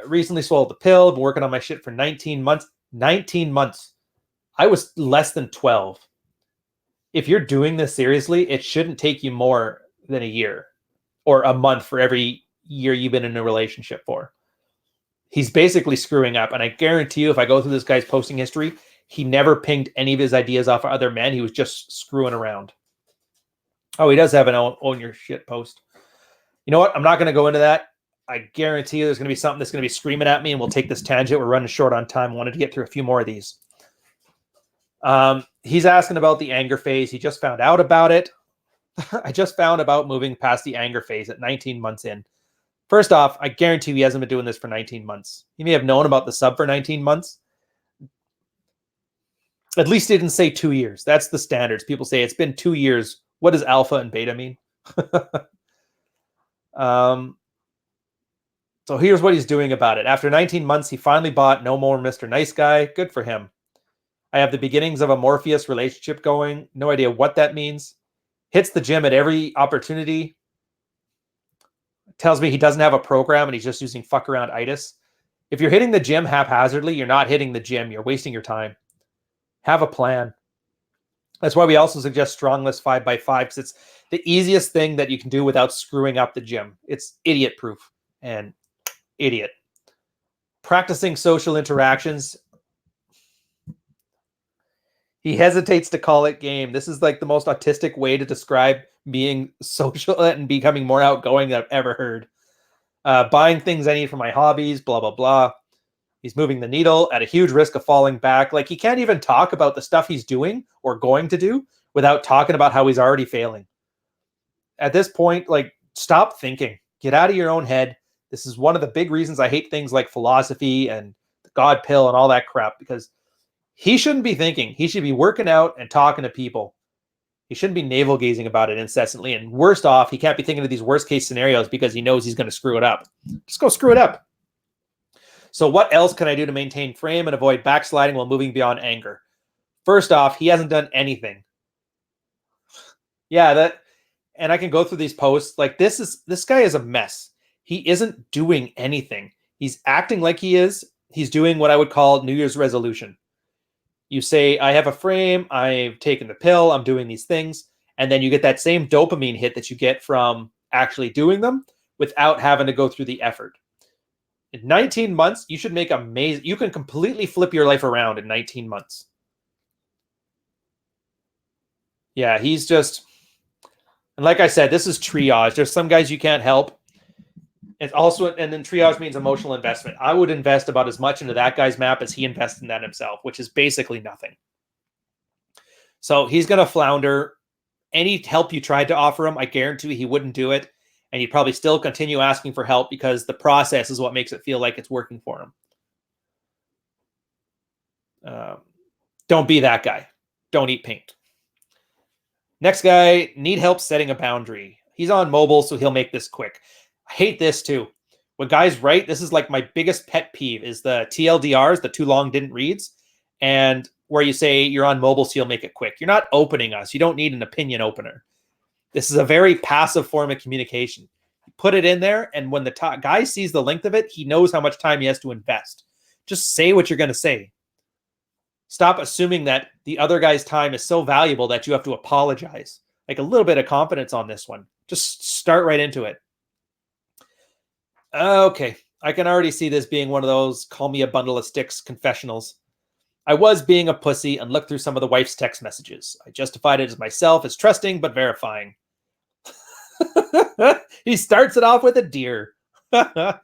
A: Recently swallowed the pill, been working on my shit for 19 months. 19 months. I was less than 12. If you're doing this seriously, it shouldn't take you more than a year. Or a month for every year you've been in a relationship for. He's basically screwing up. And I guarantee you, if I go through this guy's posting history, he never pinged any of his ideas off of other men. He was just screwing around. Oh, he does have an own your shit post. You know what? I'm not going to go into that. I guarantee you there's going to be something that's going to be screaming at me, and we'll take this tangent. We're running short on time. I wanted to get through a few more of these. He's asking about the anger phase. He just found out about it. I just found about moving past the anger phase at 19 months in. First off, I guarantee he hasn't been doing this for 19 months. He may have known about the sub for 19 months. At least he didn't say 2 years. That's the standards. People say it's been 2 years. What does alpha and beta mean? So here's what he's doing about it. After 19 months, he finally bought No More Mr. Nice Guy. Good for him. I have the beginnings of a Morpheus relationship going. No idea what that means. Hits the gym at every opportunity. Tells me he doesn't have a program and he's just using fuck around itis. If you're hitting the gym haphazardly, you're not hitting the gym. You're wasting your time. Have a plan. That's why we also suggest Strongless 5x5, because it's the easiest thing that you can do without screwing up the gym. It's idiot proof. And Idiot. Practicing social interactions. He hesitates to call it game. This is like the most autistic way to describe being social and becoming more outgoing that I've ever heard. Buying things I need for my hobbies, blah, blah, blah. He's moving the needle at a huge risk of falling back. Like, he can't even talk about the stuff he's doing or going to do without talking about how he's already failing. At this point, like, stop thinking. Get out of your own head. This is one of the big reasons I hate things like philosophy and the God pill and all that crap, because he shouldn't be thinking. He should be working out and talking to people. He shouldn't be navel gazing about it incessantly. And worst off, he can't be thinking of these worst case scenarios because he knows he's going to screw it up. Just go screw it up. So what else can I do to maintain frame and avoid backsliding while moving beyond anger? First off, he hasn't done anything. Yeah, and I can go through these posts. Like, this guy is a mess. He isn't doing anything. He's acting like he is. He's doing what I would call New Year's resolution. You say, I have a frame, I've taken the pill, I'm doing these things, and then you get that same dopamine hit that you get from actually doing them without having to go through the effort. In 19 months, you should make amazing. You can completely flip your life around in 19 months. Yeah, he's just, and like I said, this is triage. There's some guys you can't help. It's also, and then triage means emotional investment. I would invest about as much into that guy's map as he invests in that himself, which is basically nothing. So he's going to flounder. Any help you tried to offer him, I guarantee he wouldn't do it. And he'd probably still continue asking for help because the process is what makes it feel like it's working for him. Don't be that guy. Don't eat paint. Next guy, need help setting a boundary. He's on mobile, so he'll make this quick. I hate this too. When guys write, this is like my biggest pet peeve, is the TLDRs, the too long didn't reads, and where you say you're on mobile, so you'll make it quick. You're not opening us. You don't need an opinion opener. This is a very passive form of communication. You put it in there, and when the guy sees the length of it, he knows how much time he has to invest. Just say what you're going to say. Stop assuming that the other guy's time is so valuable that you have to apologize. Like, a little bit of confidence on this one. Just start right into it. Okay, I can already see this being one of those call me a bundle of sticks confessionals. I was being a pussy and looked through some of the wife's text messages. I justified it as myself as trusting but verifying. He starts it off with a deer. I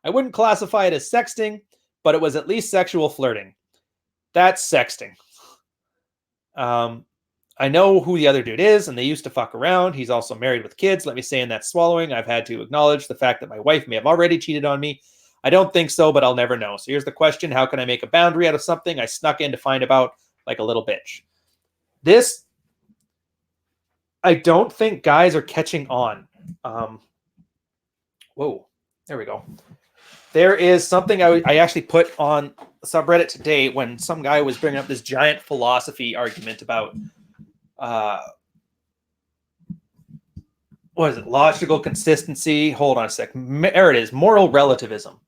A: wouldn't classify it as sexting, but it was at least sexual flirting. That's sexting. I know who the other dude is, and they used to fuck around. He's also married with kids. Let me say in that swallowing, I've had to acknowledge the fact that my wife may have already cheated on me. I don't think so, but I'll never know. So here's the question. How can I make a boundary out of something I snuck in to find about like a little bitch? This, I don't think guys are catching on. Whoa, there we go. There is something I actually put on subreddit today when some guy was bringing up this giant philosophy argument about what is it? Logical consistency. Hold on a sec. There it is. Moral relativism.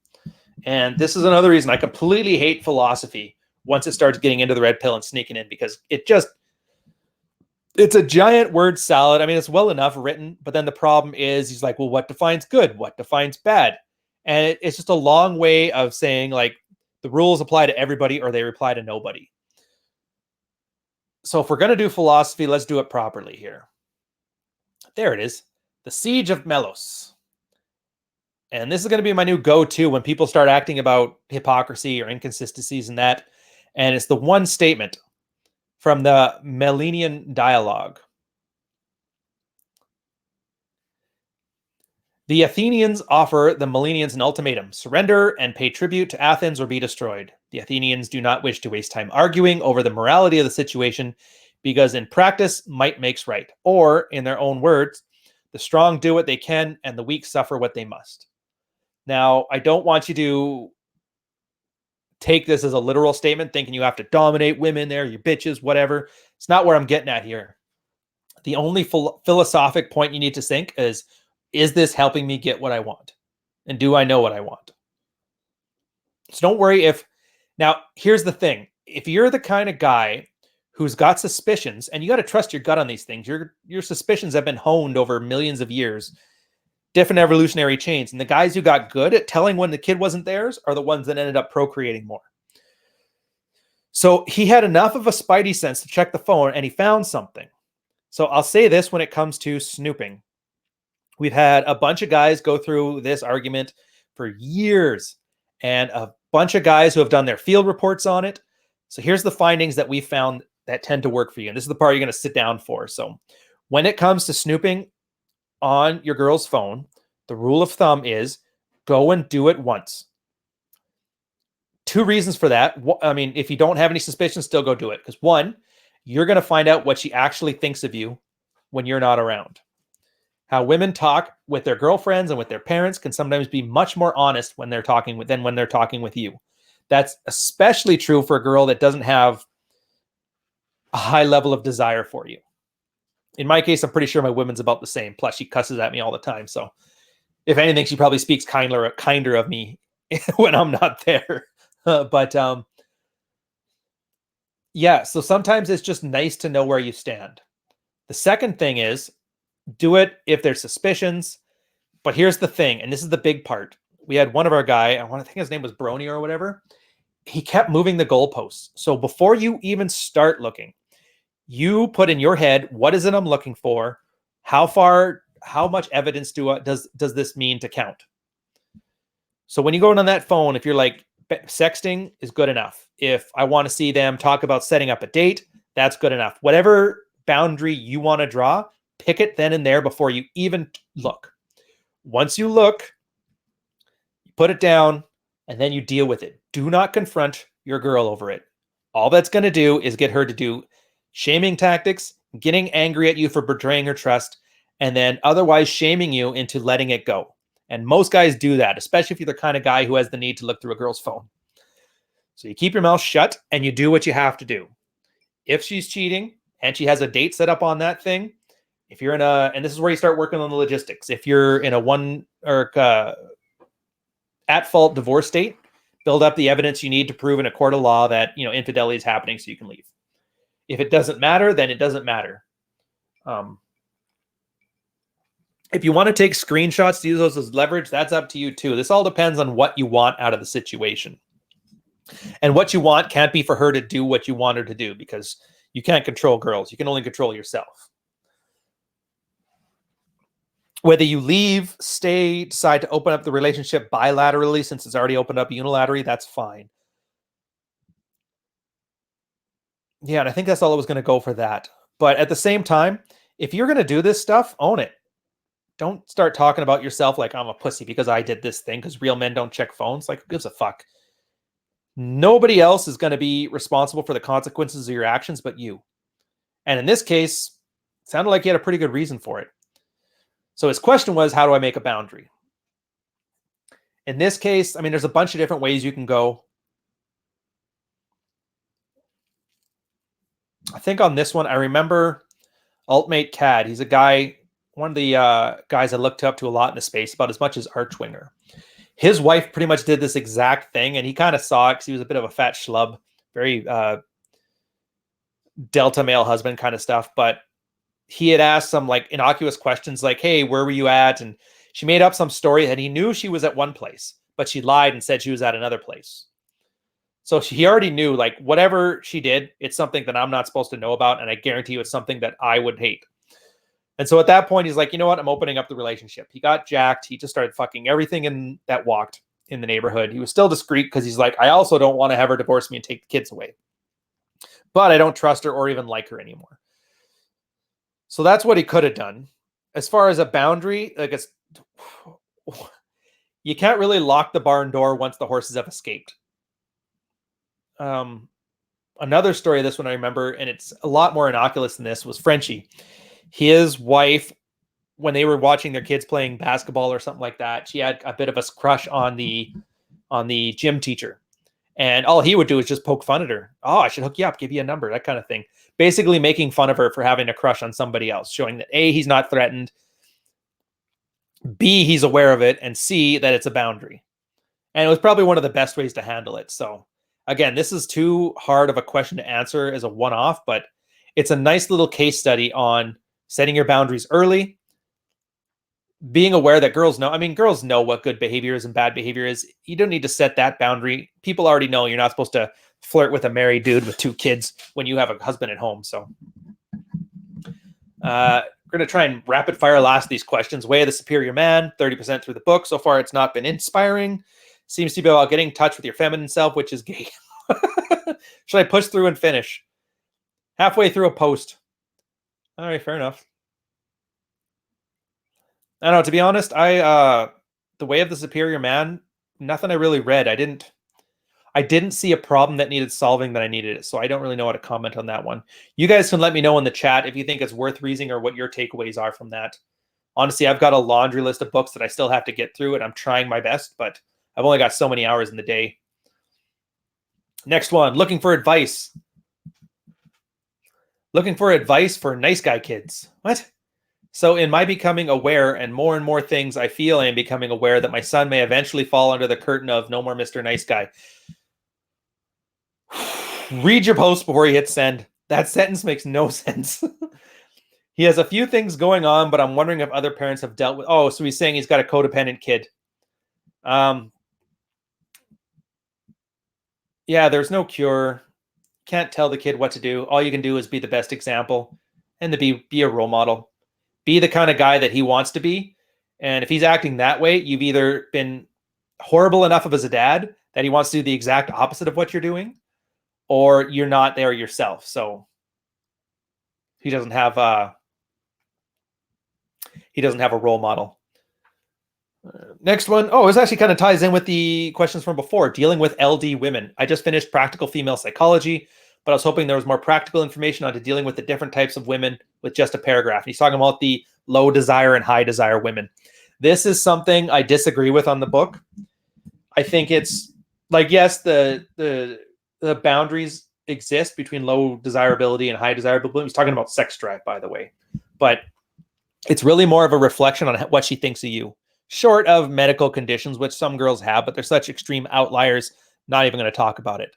A: And this is another reason I completely hate philosophy once it starts getting into the red pill and sneaking in, because it's a giant word salad. I mean, it's well enough written, but then the problem is he's like, well, what defines good? What defines bad? And it's just a long way of saying, like, the rules apply to everybody or they apply to nobody. So if we're going to do philosophy, let's do it properly here. There it is. The Siege of Melos. And this is going to be my new go-to when people start acting about hypocrisy or inconsistencies in that. And it's the one statement from the Melian dialogue. The Athenians offer the Melians an ultimatum: surrender and pay tribute to Athens or be destroyed. The Athenians do not wish to waste time arguing over the morality of the situation because in practice, might makes right. Or, in their own words, the strong do what they can and the weak suffer what they must. Now, I don't want you to take this as a literal statement, thinking you have to dominate women there, you bitches, whatever. It's not where I'm getting at here. The only philosophic point you need to think is this helping me get what I want? And do I know what I want? So don't worry if... Now, here's the thing. If you're the kind of guy who's got suspicions, and you got to trust your gut on these things, your suspicions have been honed over millions of years. different evolutionary chains. And the guys who got good at telling when the kid wasn't theirs are the ones that ended up procreating more. So he had enough of a spidey sense to check the phone, and he found something. So I'll say this when it comes to snooping. We've had a bunch of guys go through this argument for years, and a bunch of guys who have done their field reports on it. So here's the findings that we found that tend to work for you. And this is the part you're going to sit down for. So when it comes to snooping on your girl's phone, the rule of thumb is go and do it once. Two reasons for that. I mean, if you don't have any suspicions, still go do it. Because one, you're going to find out what she actually thinks of you when you're not around. How women talk with their girlfriends and with their parents can sometimes be much more honest when they're talking with than when they're talking with you. That's especially true for a girl that doesn't have a high level of desire for you. In my case, I'm pretty sure my woman's about the same. Plus, she cusses at me all the time. So if anything, she probably speaks kinder of me when I'm not there. Yeah, so sometimes it's just nice to know where you stand. The second thing is do it if there's suspicions. But here's the thing, and this is the big part. We had one of our guy, I think his name was Brony or whatever. He kept moving the goalposts. So before you even start looking, you put in your head, what is it I'm looking for? How much evidence does this mean to count? So when you go on that phone, if you're like, sexting is good enough. If I want to see them talk about setting up a date, that's good enough. Whatever boundary you want to draw, pick it then and there before you even look. Once you look, you put it down, and then you deal with it. Do not confront your girl over it. All that's going to do is get her to do shaming tactics, getting angry at you for betraying her trust, and then otherwise shaming you into letting it go. And most guys do that, especially if you're the kind of guy who has the need to look through a girl's phone. So you keep your mouth shut and you do what you have to do. If she's cheating and she has a date set up on that thing, if you're and this is where you start working on the logistics. If you're in a at-fault divorce state, build up the evidence you need to prove in a court of law that, infidelity is happening so you can leave. If it doesn't matter, then it doesn't matter. If you want to take screenshots to use those as leverage, that's up to you too. This all depends on what you want out of the situation. And what you want can't be for her to do what you want her to do, because you can't control girls. You can only control yourself. Whether you leave, stay, decide to open up the relationship bilaterally since it's already opened up unilaterally, that's fine. Yeah, and I think that's all I was going to go for that. But at the same time, if you're going to do this stuff, own it. Don't start talking about yourself like I'm a pussy because I did this thing, because real men don't check phones. Like, who gives a fuck? Nobody else is going to be responsible for the consequences of your actions but you. And in this case, it sounded like he had a pretty good reason for it. So his question was, how do I make a boundary? In this case, I mean, there's a bunch of different ways you can go. I think on this one, I remember Altmate Cad. He's a guy, one of the guys I looked up to a lot in the space, about as much as Archwinger. His wife pretty much did this exact thing, and he kind of saw it because he was a bit of a fat schlub, very Delta male husband kind of stuff. But he had asked some like innocuous questions like, hey, where were you at? And she made up some story that he knew she was at one place, but she lied and said she was at another place. So he already knew, like, whatever she did, it's something that I'm not supposed to know about, and I guarantee you it's something that I would hate. And so at that point, he's like, you know what? I'm opening up the relationship. He got jacked. He just started fucking everything that walked in the neighborhood. He was still discreet because he's like, I also don't want to have her divorce me and take the kids away. But I don't trust her or even like her anymore. So that's what he could have done. As far as a boundary, like, you can't really lock the barn door once the horses have escaped. Another story, this one I remember, and it's a lot more innocuous than this, was Frenchie. His wife, when they were watching their kids playing basketball or something like that, she had a bit of a crush on the gym teacher. And all he would do is just poke fun at her. Oh, I should hook you up, give you a number, that kind of thing. Basically making fun of her for having a crush on somebody else, showing that A, he's not threatened, B, he's aware of it, and C, that it's a boundary. And it was probably one of the best ways to handle it. So again, this is too hard of a question to answer as a one-off, but it's a nice little case study on setting your boundaries early, being aware that girls know. I mean, girls know what good behavior is and bad behavior is. You don't need to set that boundary. People already know you're not supposed to flirt with a married dude with 2 kids when you have a husband at home. So we're going to try and rapid fire last these questions. Way of the Superior Man, 30% through the book. So far, it's not been inspiring. Seems to be about getting in touch with your feminine self, which is gay. Should I push through and finish? Halfway through a post. All right, fair enough. I don't know. To be honest, The Way of the Superior Man, nothing I really read. I didn't see a problem that needed solving that I needed it. So I don't really know how to comment on that one. You guys can let me know in the chat if you think it's worth reading or what your takeaways are from that. Honestly, I've got a laundry list of books that I still have to get through, and I'm trying my best, but I've only got so many hours in the day. Next one, looking for advice. Looking for advice for nice guy kids. What? So in my becoming aware and more things, I feel I am becoming aware that my son may eventually fall under the curtain of no more Mr. Nice Guy. Read your post before you hit send. That sentence makes no sense. He has a few things going on, but I'm wondering if other parents have dealt with... Oh, so he's saying he's got a codependent kid. Yeah, there's no cure. Can't tell the kid what to do. All you can do is be the best example and to be a role model. Be the kind of guy that he wants to be. And if he's acting that way, you've either been horrible enough of as a dad that he wants to do the exact opposite of what you're doing, or you're not there yourself. So he doesn't have a role model. Next one. Oh, this actually kind of ties in with the questions from before. Dealing with LD women. I just finished Practical Female Psychology, but I was hoping there was more practical information on to dealing with the different types of women with just a paragraph. And he's talking about the low desire and high desire women. This is something I disagree with on the book. I think it's like, yes, the boundaries exist between low desirability and high desirability. He's talking about sex drive, by the way, but it's really more of a reflection on what she thinks of you, short of medical conditions, which some girls have, but they're such extreme outliers, not even going to talk about it.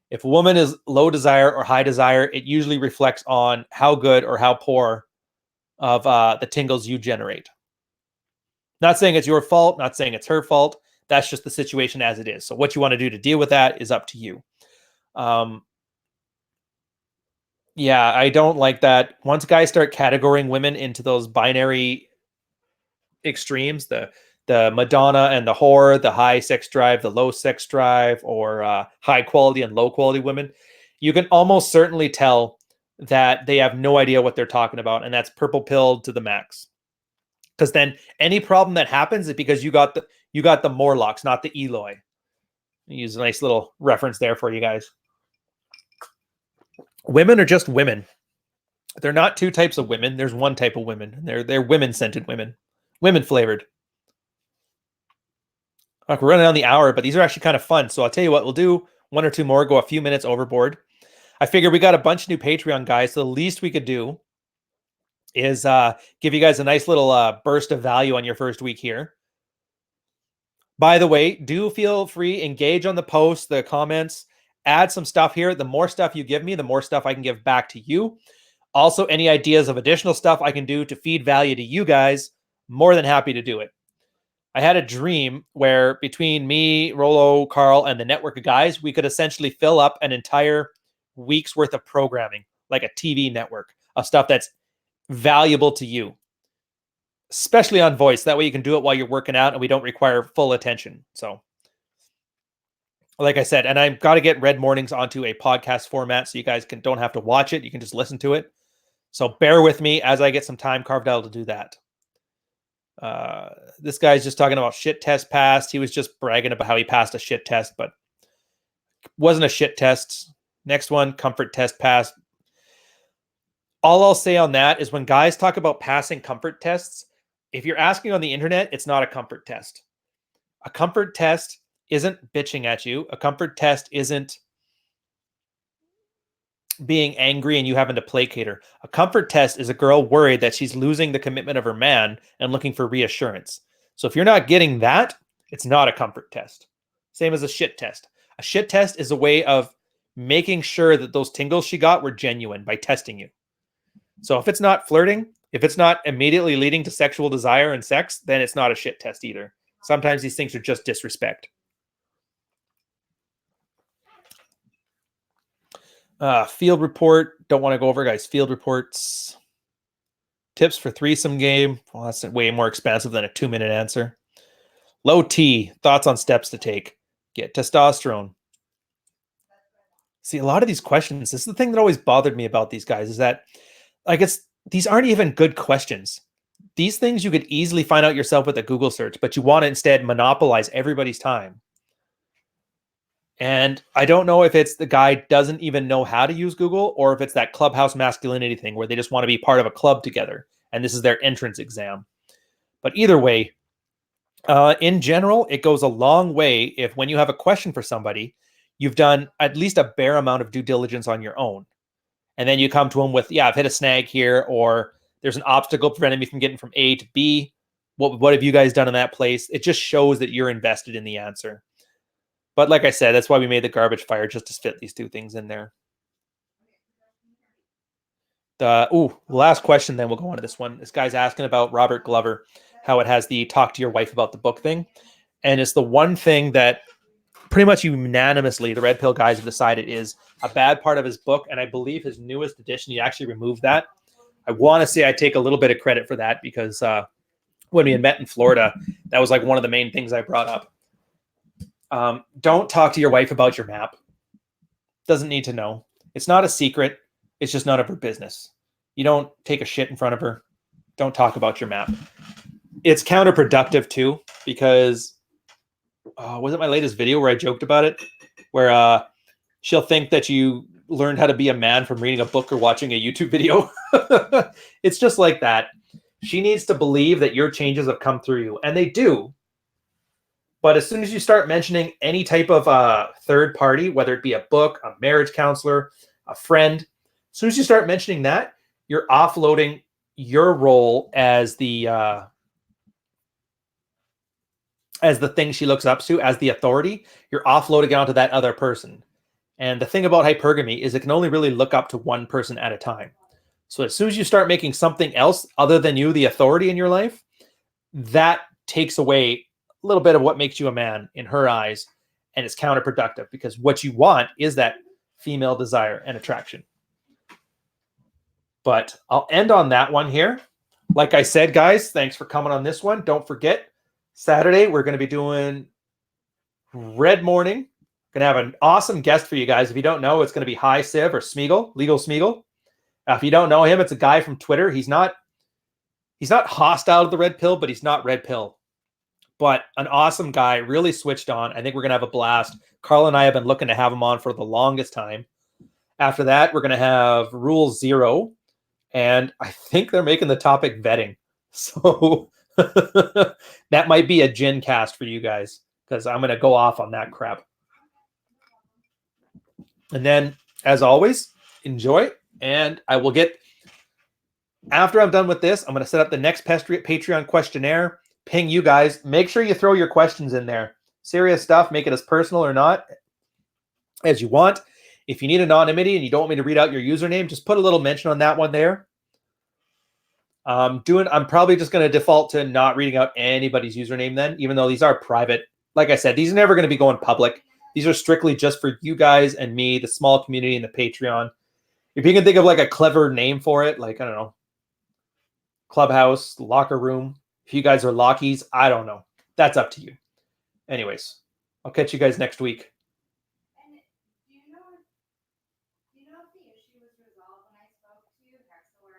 A: If a woman is low desire or high desire, it usually reflects on how good or how poor of the tingles you generate. Not saying it's your fault, not saying it's her fault. That's just the situation as it is. So what you want to do to deal with that is up to you. Yeah, I don't like that. Once guys start categorizing women into those binary extremes, the Madonna and the whore, the high sex drive, the low sex drive, or high quality and low quality women, you can almost certainly tell that they have no idea what they're talking about, and that's purple pilled to the max. Because then any problem that happens is because you got the Morlocks, not the Eloi. Use a nice little reference there for you guys. Women are just women. They're not 2 types of women. There's 1 type of women. They're women-scented women. Women-flavored. We're running on the hour, but these are actually kind of fun. So I'll tell you what, we'll do 1 or 2 more, go a few minutes overboard. I figure we got a bunch of new Patreon guys, so the least we could do is give you guys a nice little burst of value on your first week here. By the way, do feel free, engage on the posts, the comments, add some stuff here. The more stuff you give me, the more stuff I can give back to you. Also, any ideas of additional stuff I can do to feed value to you guys, more than happy to do it. I had a dream where between me, Rolo, Carl, and the network of guys, we could essentially fill up an entire week's worth of programming, like a TV network of stuff that's valuable to you, especially on voice. That way you can do it while you're working out and we don't require full attention. So like I said, and I've got to get Red Mornings onto a podcast format so you guys don't have to watch it. You can just listen to it. So bear with me as I get some time carved out to do that. This guy's just talking about shit test passed. He was just bragging about how he passed a shit test, but wasn't a shit test. Next one, comfort test passed. All I'll say on that is when guys talk about passing comfort tests, if you're asking on the internet, it's not a comfort test. A comfort test isn't bitching at you. A comfort test isn't being angry and you having to placate her. A comfort test is a girl worried that she's losing the commitment of her man and looking for reassurance. So if you're not getting that, it's not a comfort test. Same as a shit test. A shit test is a way of making sure that those tingles she got were genuine by testing you. So if it's not flirting, If it's not immediately leading to sexual desire and sex, then it's not a shit test either. Sometimes these things are just disrespect. Field report. Don't want to go over, guys. Field reports. Tips for threesome game. Well, that's way more expensive than a 2-minute answer. Low T. Thoughts on steps to take. Get testosterone. See, a lot of these questions, this is the thing that always bothered me about these guys, is that these aren't even good questions. These things you could easily find out yourself with a Google search, but you want to instead monopolize everybody's time. And I don't know if it's the guy doesn't even know how to use Google, or if it's that clubhouse masculinity thing where they just want to be part of a club together and this is their entrance exam. But either way, in general, it goes a long way if when you have a question for somebody, you've done at least a bare amount of due diligence on your own. And then you come to them with, yeah, I've hit a snag here, or there's an obstacle preventing me from getting from A to B. What have you guys done in that place? It just shows that you're invested in the answer. But like I said, that's why we made the garbage fire, just to fit these two things in there. Last question, then we'll go on to this one. This guy's asking about Robert Glover, how it has the talk to your wife about the book thing. And it's the one thing that pretty much unanimously the Red Pill guys have decided is a bad part of his book. And I believe his newest edition, he actually removed that. I want to say I take a little bit of credit for that because when we had met in Florida, that was like one of the main things I brought up. Don't talk to your wife about your map. Doesn't need to know. It's not a secret. It's just none of her business. You don't take a shit in front of her. Don't talk about your map. It's counterproductive too, because was it my latest video where I joked about it? Where she'll think that you learned how to be a man from reading a book or watching a YouTube video. It's just like that. She needs to believe that your changes have come through you, and they do. But as soon as you start mentioning any type of third party, whether it be a book, a marriage counselor, a friend, as soon as you start mentioning that, you're offloading your role as the thing she looks up to, as the authority. You're offloading it onto that other person. And the thing about hypergamy is it can only really look up to one person at a time. So as soon as you start making something else other than you the authority in your life, that takes away a little bit of what makes you a man in her eyes, and it's counterproductive because what you want is that female desire and attraction. But I'll end on that one here. Like I said, guys, thanks for coming on this one. Don't forget, Saturday, we're going to be doing Red Morning. Going to have an awesome guest for you guys. If you don't know, it's going to be High Civ or Smeagol, Legal Smeagol. If you don't know him, it's a guy from Twitter. He's not hostile to the Red Pill, but he's not Red Pill. But an awesome guy, really switched on. I think we're going to have a blast. Carl and I have been looking to have him on for the longest time. After that, we're going to have Rule Zero. And I think they're making the topic vetting. So that might be a gin cast for you guys, because I'm going to go off on that crap. And then, as always, enjoy. And I will get, after I'm done with this, I'm going to set up the next Patreon questionnaire. Ping you guys. Make sure you throw your questions in there. Serious stuff. Make it as personal or not as you want. If you need anonymity and you don't want me to read out your username, just put a little mention on that one there. I'm probably just going to default to not reading out anybody's username then, even though these are private. Like I said, these are never going to be going public. These are strictly just for you guys and me, the small community in the Patreon. If you can think of like a clever name for it, like, I don't know, Clubhouse, Locker Room. If you guys are Lockies, I don't know. That's up to you. Anyways, I'll catch you guys next week.